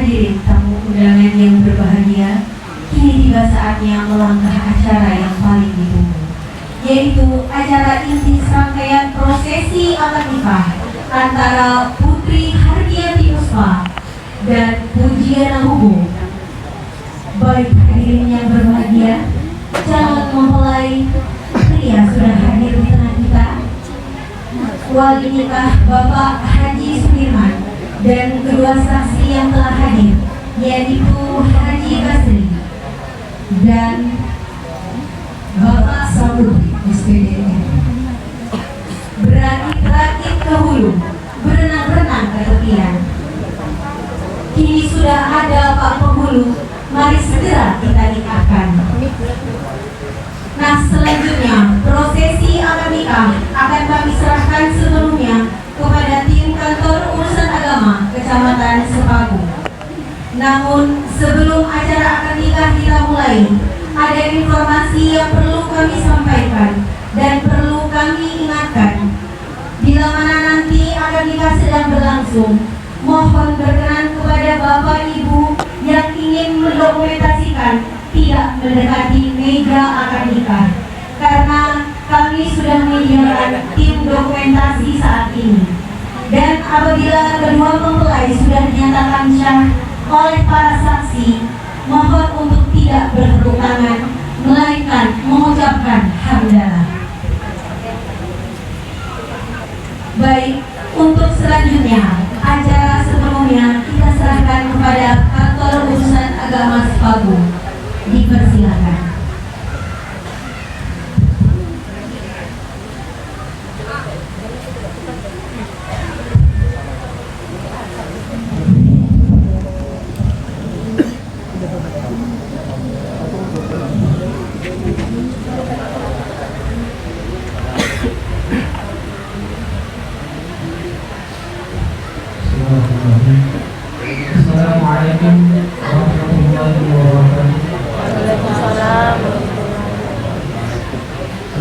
Hadirin tamu undangan yang berbahagia, kini tiba saatnya melangkah acara yang paling ditunggu, yaitu acara inti serangkaian prosesi akad nikah antara Putri Hardiati Usma dan Pujiana Hugo. Baik hadirin yang berbahagia, calon mempelai pria sudah hadir di tengah kita. wali nikah Bapak Haji Sudirman dan kedua saksi yang telah hadir, yaitu Haji Basri dan Bapak Sabudi SPDN. Berakit-rakit ke hulu, berenang-renang ke tepian. Kini sudah ada Pak Penghulu, mari segera kita nikahkan. Nah, selanjutnya prosesi akad nikah akan kami serahkan sebelumnya kepada tim kantor urusan agama Kecamatan Sepaku. Namun sebelum acara akad nikah kita mulai, ada informasi yang perlu kami sampaikan dan perlu kami ingatkan. Bila mana nanti akad nikah sedang berlangsung, mohon berkenan kepada Bapak Ibu yang ingin mendokumentasikan tidak mendekati meja akad nikah, karena kami sudah menyediakan tim dokumentasi saat ini. Dan apabila kedua mempelai sudah dinyatakan syah oleh para saksi, mohon untuk tidak bertepuk tangan, melainkan mengucapkan hamdalah. Baik, untuk selanjutnya acara sebelumnya kita serahkan kepada kantor urusan agama Sepaku. Dipersilakan. Assalamualaikum warahmatullahi wabarakatuh.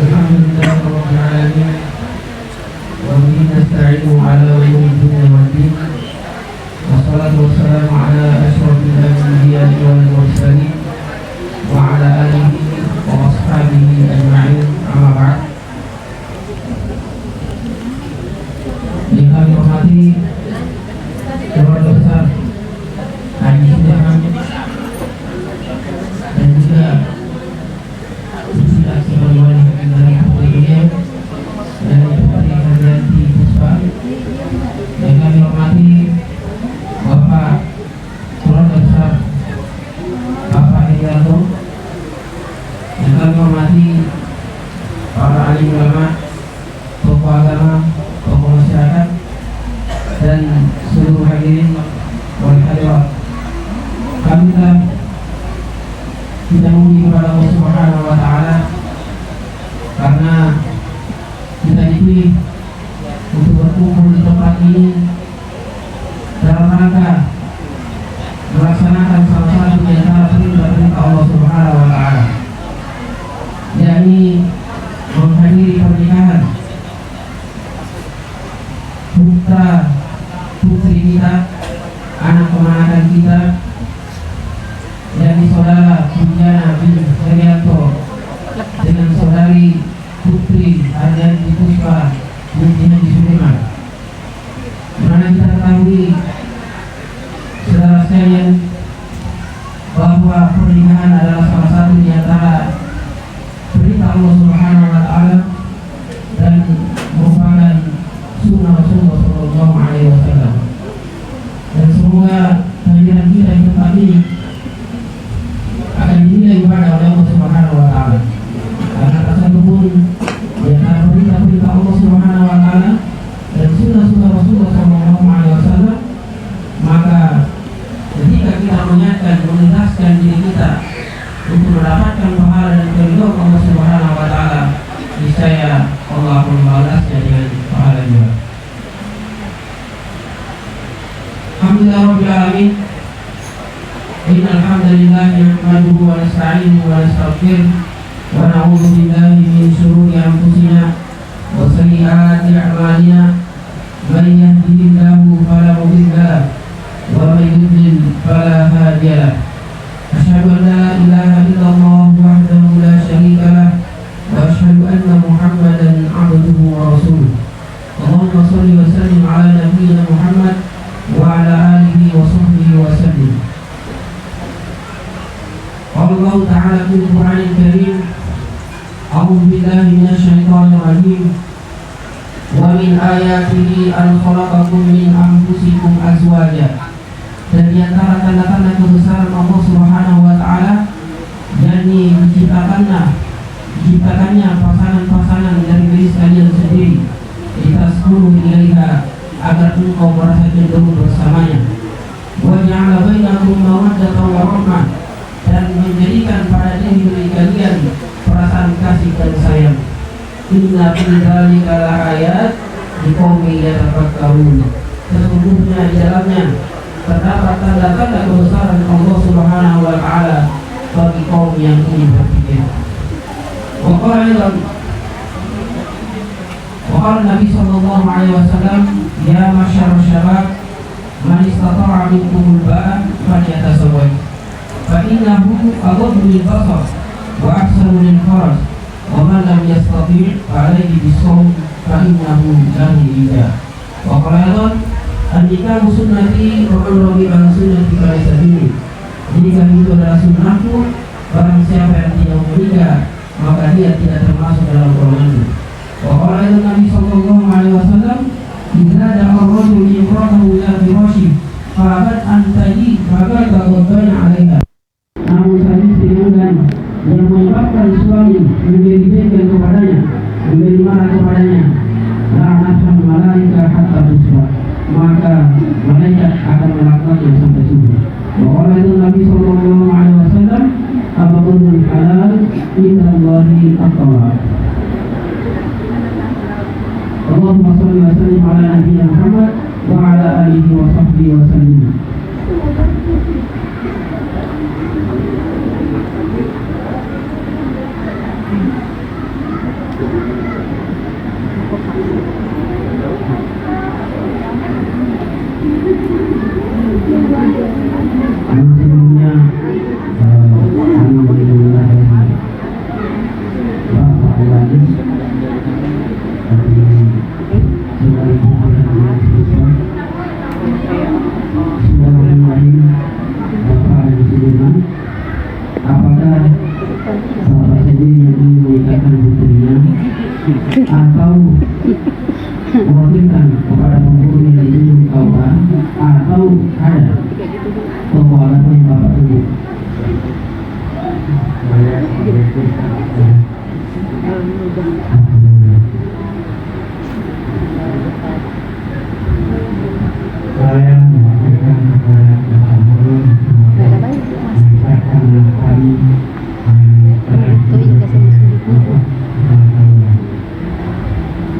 Alhamdulillahirabbil alamin. Wa bihi nasta'inu ala umuri dunya waddin. Wassalatu wassalamu ala asyrofil anbiya'i wal mursalin wa ala alihi wa ashabihi ajma'in. Amma ba'd. Yang kami hormati keluarga besar Haji Sudirman dan juga sudah sebagaimana dari putrinya dan Putri Haryanti Puspa. Yang kami hormati Bapak keluarga besar Bapak Herianto. Yang kami hormati para alim ulama, tokoh agama, tokoh masyarakat, dan seluruh hadirin wal hadirat. Kami kita memuji kepada Allah Subhanahu wa taala karena kita dipilih untuk berkumpul di tempat ini dalam rangka melaksanakan salah satu di antara perintah Allah Subhanahu wa taala, yakni menghadiri pernikahan putra putri kita, anak keponakan kita, yakni saudara Bunjana bin Herianto dengan saudari Putri Haryanti Puspa binti Haji Sudirman. Mana kita ketahui saudara sekalian bahwa pernikahan adalah salah satu di antara perintah Allah Subhanahu wa taala dan merupakan sunnah Rasulullah sallallahu alaihi wasallam. Dan semoga kehadiran kita di tempat ini akan dinilai ibadah oleh Allah Subhanahu wa taala. Karena tak satu pun di antara perintah-perintah Allah Subhanahu wa taala dan sunnah-sunnah Rasulullah sallallahu alaihi wasallam, maka ketika kita mengingatkan diri kita untuk mendapatkan pahala dan keridhaan Allah Subhanahu wa taala, niscaya Allah akan membalasnya dengan pahala juga. Alhamdulillahirabbil alamin. Innal hamdalillah nahmaduhu wa nasta'inuhu wa nastaghfiruh wa na'udzu billahi min shururi anfusina wa sayyiati a'malina. Man yahdihillahu fala mudilla lahu wa man yudlil fala hadiya lahu. Asyhadu an la ilaha illallah wahdahu la syarika lahu wa asyhadu anna Muhammadan 'abduhu wa rasuluh. Allahumma shalli wa sallim ala nabiyyina Muhammad wa ala alihi wa sahbihi wa sallim. Allah Ta'ala fil Qur'anil Karim, a'udzu billahi minasy syaithanir rajim. Wa min ayatihi an khalaqakum min anfusikum azwaja. Dan di antara tanda-tanda kebesaran Allah Subhanahu wa taala yakni diciptakannya pasangan-pasangan dari diri kalian sendiri. Litaskunu ilaiha, agar engkau merasa cenderung bersamanya. Wa ja'ala bainakum mawaddatan wa rahmah, dan menjadikan pada diri kalian perasaan kasih dan sayang. Inna fi dzalika laayat liqaumin yatafakkarun. Sesungguhnya di dalamnya terdapat tanda-tanda kebesaran Allah Subhanahu wa taala bagi kaum yang ingin berpikir. Wa qala Nabi sallallahu alaihi wasallam, ya masyarakat syabab, man istata'a minkumul ba'a falyatazawwaj. Fa innahu aghaddu lil basar wa ahsanu lil farj. Wa man lam yastati' fa alayhi bis-sawm fa innahu lahu ija. Wa qala an-nikahu sunnati wa man raghiba an sunnati falaysa minni. Jika itu adalah sunnahku, barang siapa yang tidak menikah maka dia tidak termasuk dalam golonganku. Wa qala Nabi sallallahu alaihi wasallam, idza da'a ar-rajulu imra'atahu ila firashi fa abad an taji maka ghadabana 'alaiha. Namun saja dengan yang menyebabkan suami menjadi bengkel kepadanya, menjadi marah kepadanya, la'natun malaika hatta tusbah, maka malaikat akan melaknatnya sampai subuh. Wa qala Nabi sallallahu alaihi wasallam, abghadul halal indallahi at-talaq. Allahumma shalli wa sallim ala nabiyyina Muhammad wa ala alihi wa sahbihi wa sallim. Sebelumnya alhamdulillah Bapak Wali apakah Bapak sendiri yang ingin menikahkan putrinya atau mewakilkan kepada pemburu yang ingin dikawal, atau ada pemualan yang Bapak tunggu? Saya mewakilkan kepada pemburu mengisahkan kami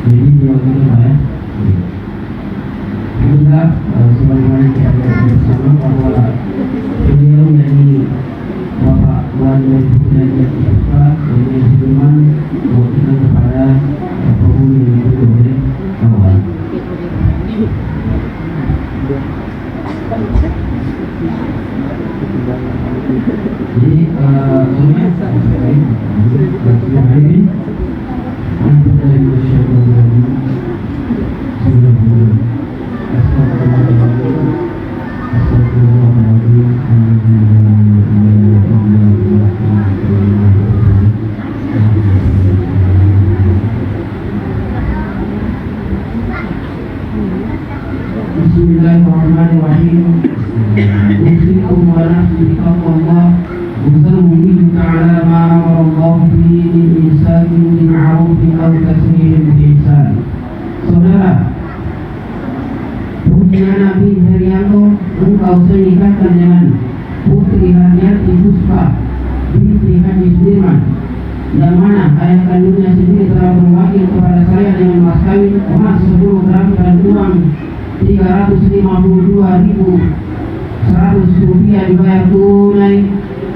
jadi diwakili saya. Alhamdulillah, sebagaimana kita lihat bersama bahwa beliau menjadi Bapak Wali dan Bapak yang Sudirman mewakilkan kepada pemburu yang itu oleh kawan. Jadi Bismillahirrahmanirrahim. Usikum wa nafsi bittaqwallah. Usallimu ta'ala ma amara Allah bihi min ihsanin bil ma'ruf aw tasrihin bil ihsan. Saudara, pujian Nabi Herianto, engkau senikahkan dengan putri Haryati Puspa binti Haji Sudirman, yang mana ayah kandungnya sendiri telah berwakil kepada saya dengan mas kawin emas 10 gram dan uang 352.100 rupiah dibayar tunai.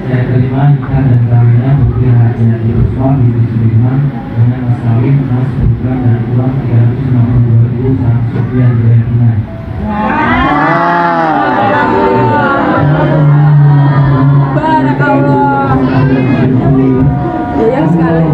Saya terima nikah dan kawinnya putri Haryati Puspa binti Sudirman dengan mas kawin emas 10 gram dan uang 352.100 rupiah dibayar tunai. Barakallah. Sayang sekali.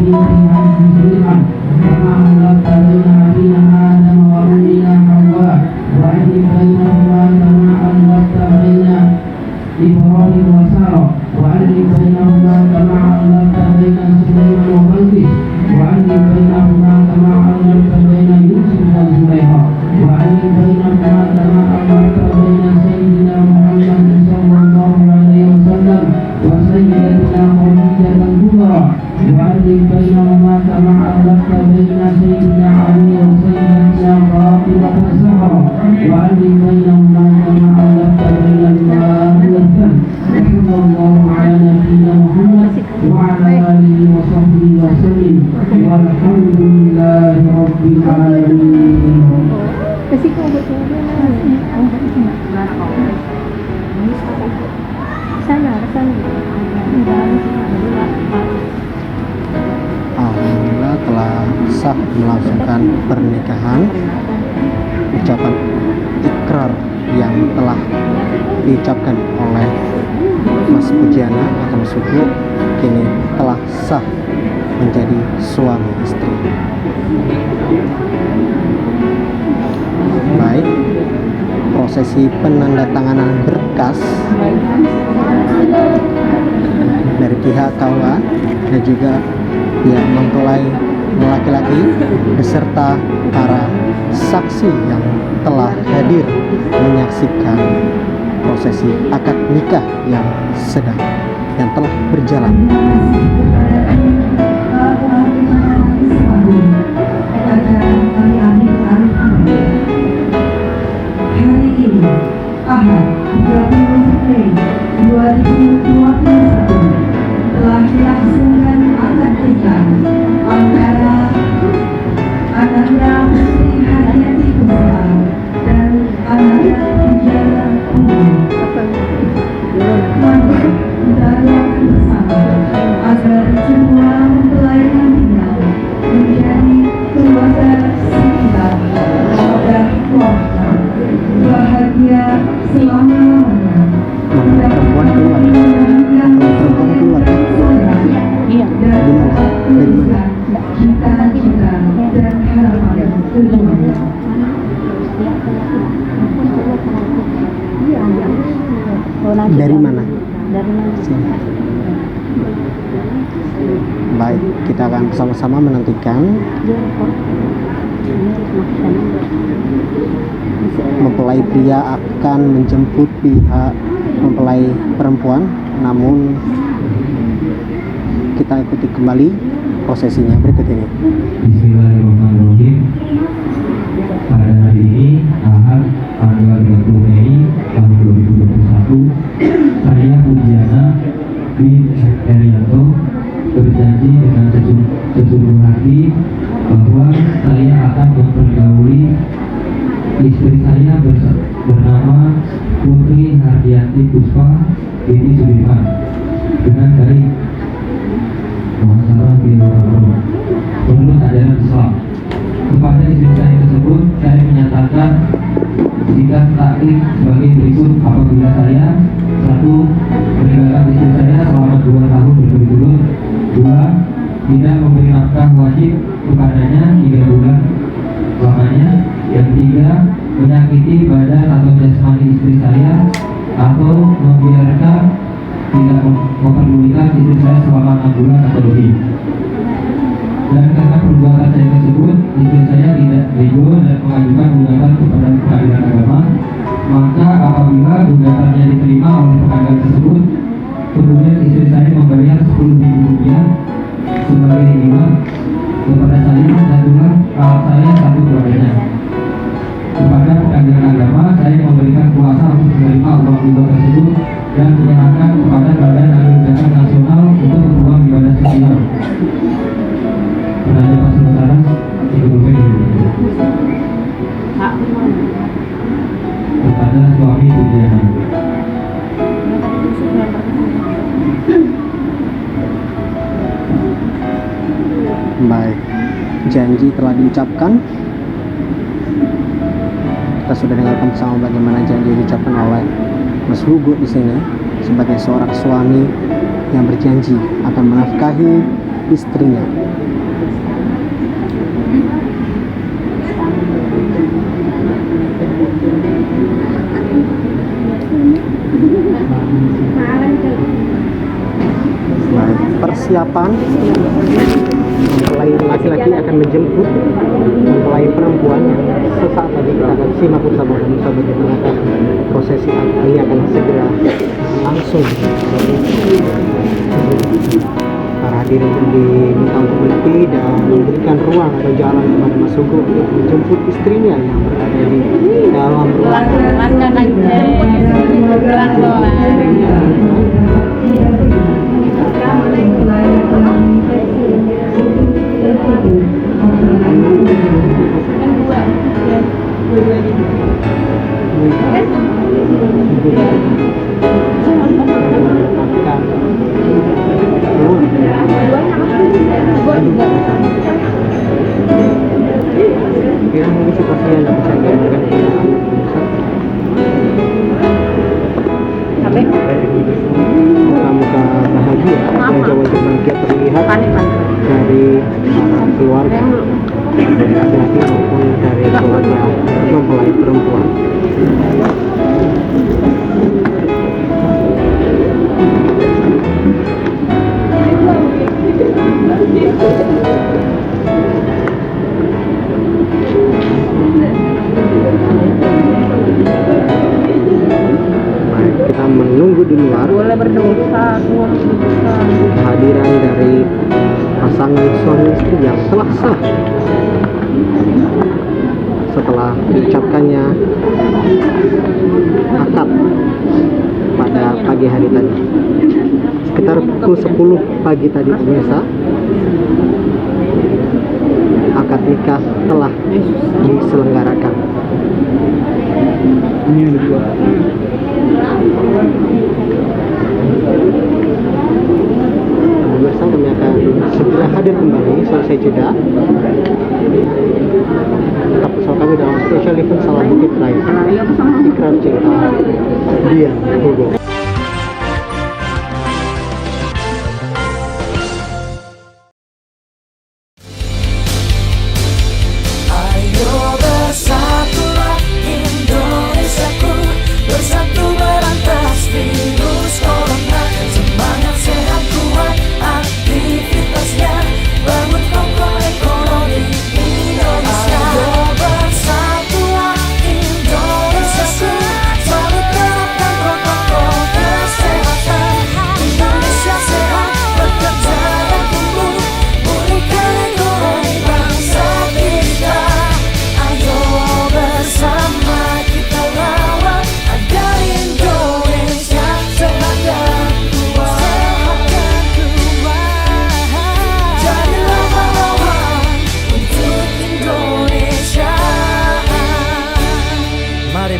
بنت حج سليمان كما أملكت بين أبينا آدم وأمنا حواء وألف بينهما كما ألفت بين إبراهيم وسارة وألف بينهما كما ألفت بين سليمان وبلقيس وألف بينهما كما ألفت بين يوسف وزليخا وألف بينهما كما ألفت بين سيدنا محمد صلى الله عليه وسلم وسيدتنا خديجة الكبرى وألف بينهما كما ألفت بين سيدنا علي وسيدتنا فاطمة الزهراء وألف بينهما كما ألفت بين الماء والثلج وصلى الله على نبينا محمد وعلى آله وصحبه وسلم والحمد لله رب العالمين. Alhamdulillah telah sah melangsungkan pernikahan. Ucapan ikrar yang telah diucapkan oleh Mas Pujiana atau Mas Hugo kini telah sah menjadi suami istri. Baik, prosesi penandatanganan berkas dari pihak KUA dan juga pihak mempelai laki-laki beserta para saksi yang telah hadir menyaksikan prosesi akad nikah yang telah berjalan. Hari ini, Ahad 30 Mei 2021, telah dilangsungkan akad nikah antara Ananda Putri Haryati Puspa dan Ananda Pujana Unggul. Mari kita doakan bersama agar semua mempelai nantinya menjadi keluarga sekitar dan keluarga bahagia selama-lamanya. Perempuan keluar. Dan cita-cita dan harapan keduanya. Dari mana? Sini. Baik, kita akan bersama-sama menantikan mempelai pria akan menjemput pihak mempelai perempuan, namun kita ikuti kembali prosesinya berikut ini. Bismillahirrahmanirrahim. Pada hari ini, Ahad tanggal 20 Mei tahun 2021, saya Pujiana bin Herianto berjanji dengan sesungguh hati bahwa saya akan mempergauli istri saya bernama Putri Haryati Puspa binti Sudirman dengan baik menurut ajaran Islam. Kepada istri saya tersebut, saya menyatakan sikap taklid sebagai berikut apabila saya: 1. Meninggalkan istri saya selama 2 tahun berturut-turut. 2. Tidak memberi nafkah wajib kepadanya 3 bulan lamanya. Yang 3. Menyakiti badan atau jasmani istri saya atau membiarkan tidak memperdulikan istri saya selama 6 bulan atau lebih. Dan karena perbuatan saya tersebut, istri saya tidak nego dan mengajukan gugatan kepada pengadilan agama, maka apabila gugatannya diterima oleh pengadilan tersebut, kemudian istri saya membayar 10.000 rupiah sebagai imbal kepada saya dan juga alat saya satu keluarganya. Kepada pengadilan agama, saya memberikan kuasa untuk menerima uang riba tersebut dan menyerahkan kepada Badan Agama Nasional untuk uang ibadah sosial. Penanya Pak Sementara, kepada suami Pujiana. Baik, janji telah diucapkan. Kita sudah dengarkan bersama bagaimana janji diucapkan oleh Mas Hugo di sini sebagai seorang suami yang berjanji akan menafkahi istrinya. Persiapan mempelai laki-laki akan menjemput mempelai perempuan. Sesaat lagi kita akan simak bersama bagaimana prosesi ini akan segera langsung. Para hadirin diminta untuk berhenti dan memberikan ruang atau jalan kepada Mas Sugo untuk menjemput istrinya yang berada di dalam ruangan. Mungkin situasinya tidak bisa digambarkan muka-muka bahagia, wajah-wajah bahagia terlihat dari para keluarga dari laki-laki maupun dari keluarga mempelai perempuan. Kita menunggu di luar kehadiran dari pasangan suami istri yang telah sah setelah diucapkannya akad pada pagi hari tadi sekitar pukul 10 pagi tadi pemirsa. Akad nikah telah diselenggarakan. Pemirsa, kami akan segera hadir kembali selesai jeda. Tetap bersama kami dalam special event Salam Bukit Raya Ikrar Cinta Dian Hugo.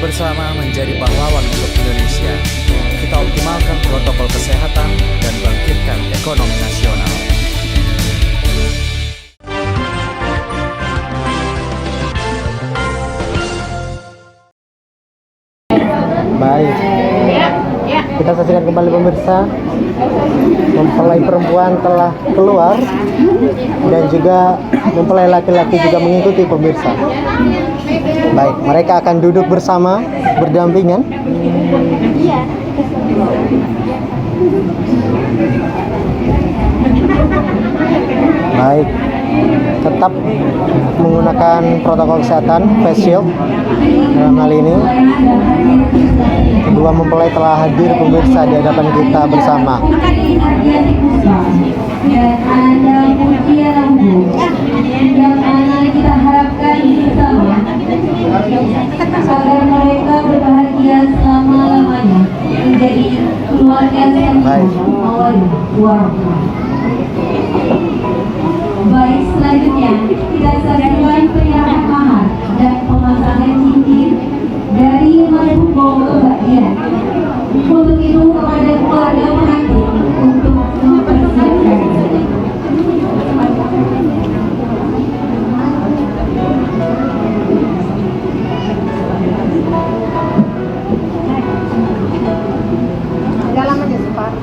Bersama menjadi pahlawan untuk Indonesia. Kita optimalkan protokol kesehatan dan bangkitkan ekonomi nasional. Baik, kita saksikan kembali pemirsa, mempelai perempuan telah keluar dan juga mempelai laki-laki juga mengikuti pemirsa. Baik, mereka akan duduk bersama, berdampingan. Baik, tetap menggunakan protokol kesehatan, face shield. Dalam hal ini, kedua mempelai telah hadir pemirsa di hadapan kita bersama. Dan ada ujian yang mana kita harapkan bersama agar mereka berbahagia selama-lamanya menjadi keluarga yang baik. Selanjutnya kita saksikan penyerahan mahar dan pemasangan cincin dari Mas Hugo ke Mbak Dian. Untuk itu kepada keluarga pengantin untuk mempersiapkan. Dalam aja separuh.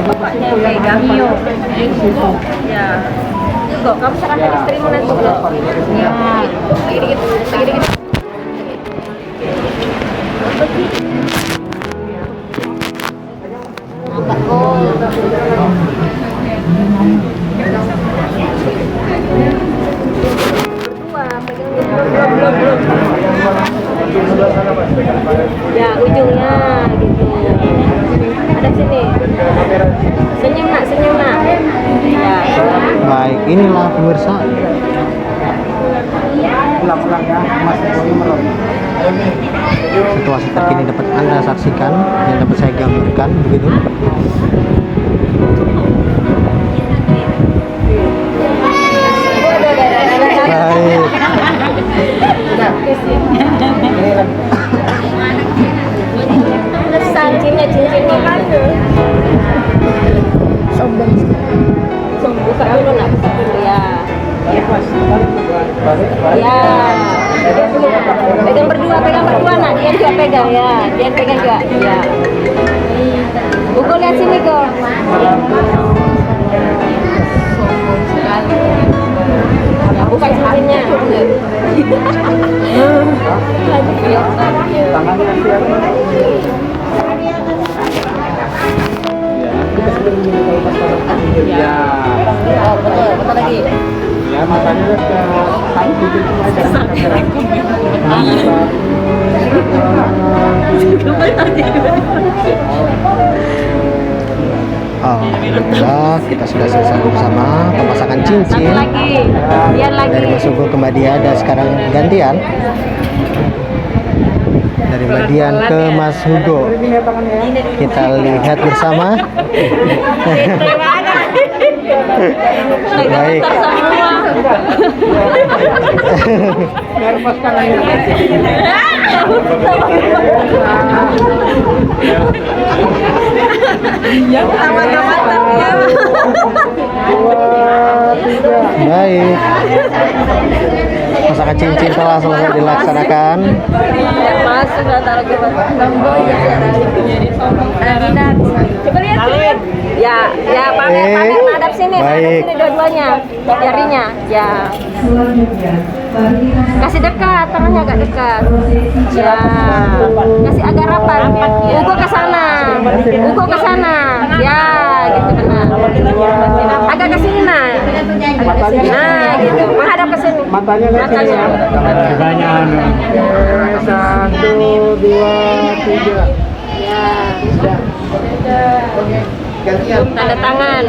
Bapaknya pegang yo. Ya. Kok kamu serahkan istrimu nanti loh. Ya. Lagi dikit. Nampak kok. Ya, ujungnya gitu. Ada sini. Senyum nak. Ya. Baik, inilah pemirsa. Situasi terkini dapat Anda saksikan, yang dapat saya gambarkan begitu. Baik. Cincinnya kan sombong buka dulu nak, buka dulu ya. Ya, pegang berdua nak, dia juga pegang ya, dia pegang juga ya. Buku lihat sini kok. Sombong sekali. Ya, buka cincinnya. Ya. Oh, betul lagi. Ya, makanya Alhamdulillah kita sudah selesai bersama pemasangan cincin dari Mas Hugo ke Mbak Dia, dan sekarang gantian dari Mbak Dian ke Mas Hugo. Kita lihat bersama. Baik. Baik. Masakan cincin telah selesai dilaksanakan. Mas sudah taruh ke coba lihat. Ya pamer madap sini, dua-duanya jarinya. Ya. Kasih dekat, tangannya agak dekat. Ya. Kasih agak rapat. Ugo ke sana. Ya, gitu benar. Agak ke sini nah. Nah, gitu. Menghadap ke sini. Matanya. banyak. 1, 2, 3. Ya. Tanda tangan.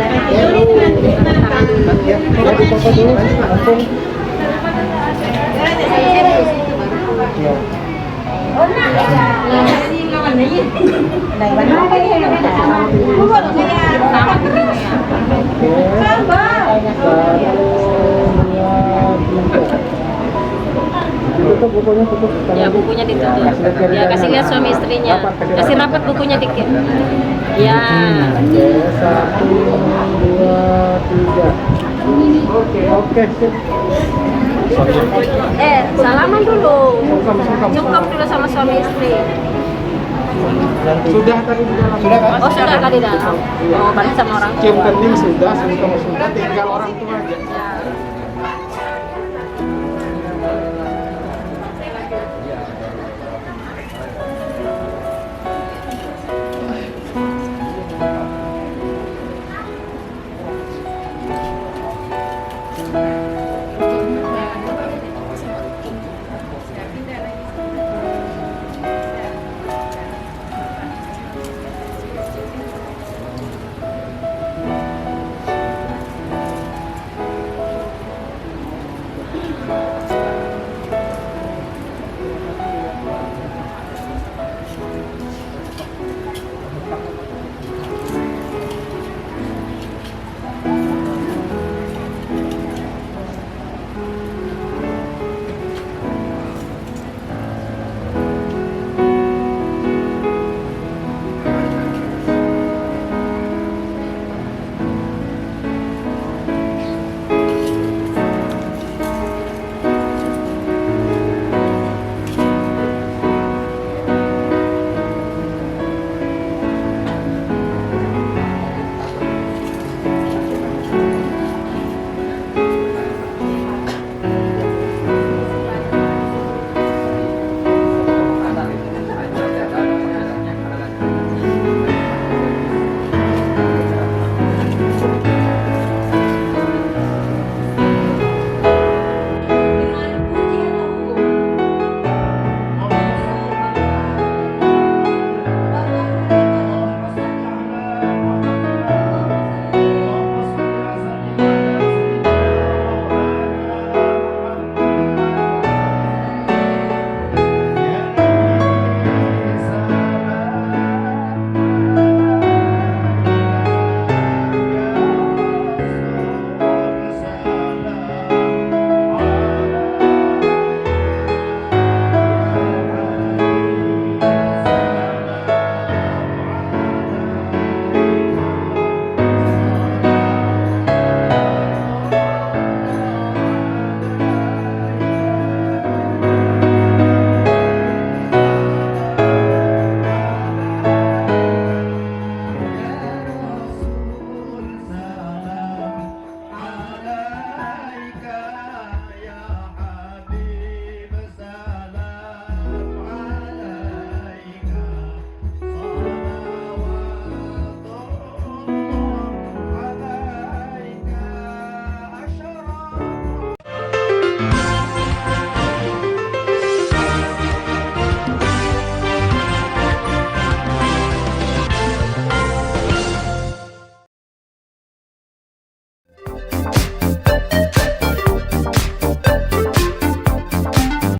Ya, bukunya ditutup. Ya, kasih lihat suami istrinya. Kasih rapat bukunya dikit. Ya. 1, 2, 3. Oke. Salaman dulu. Sungkem dulu sama suami istri. Sudah tadi di dalam. Sudah kan? Oh, sudah tadi dalam. Oh, balik sama orang tua. Cium kening sudah, tinggal orang tua aja. Ya.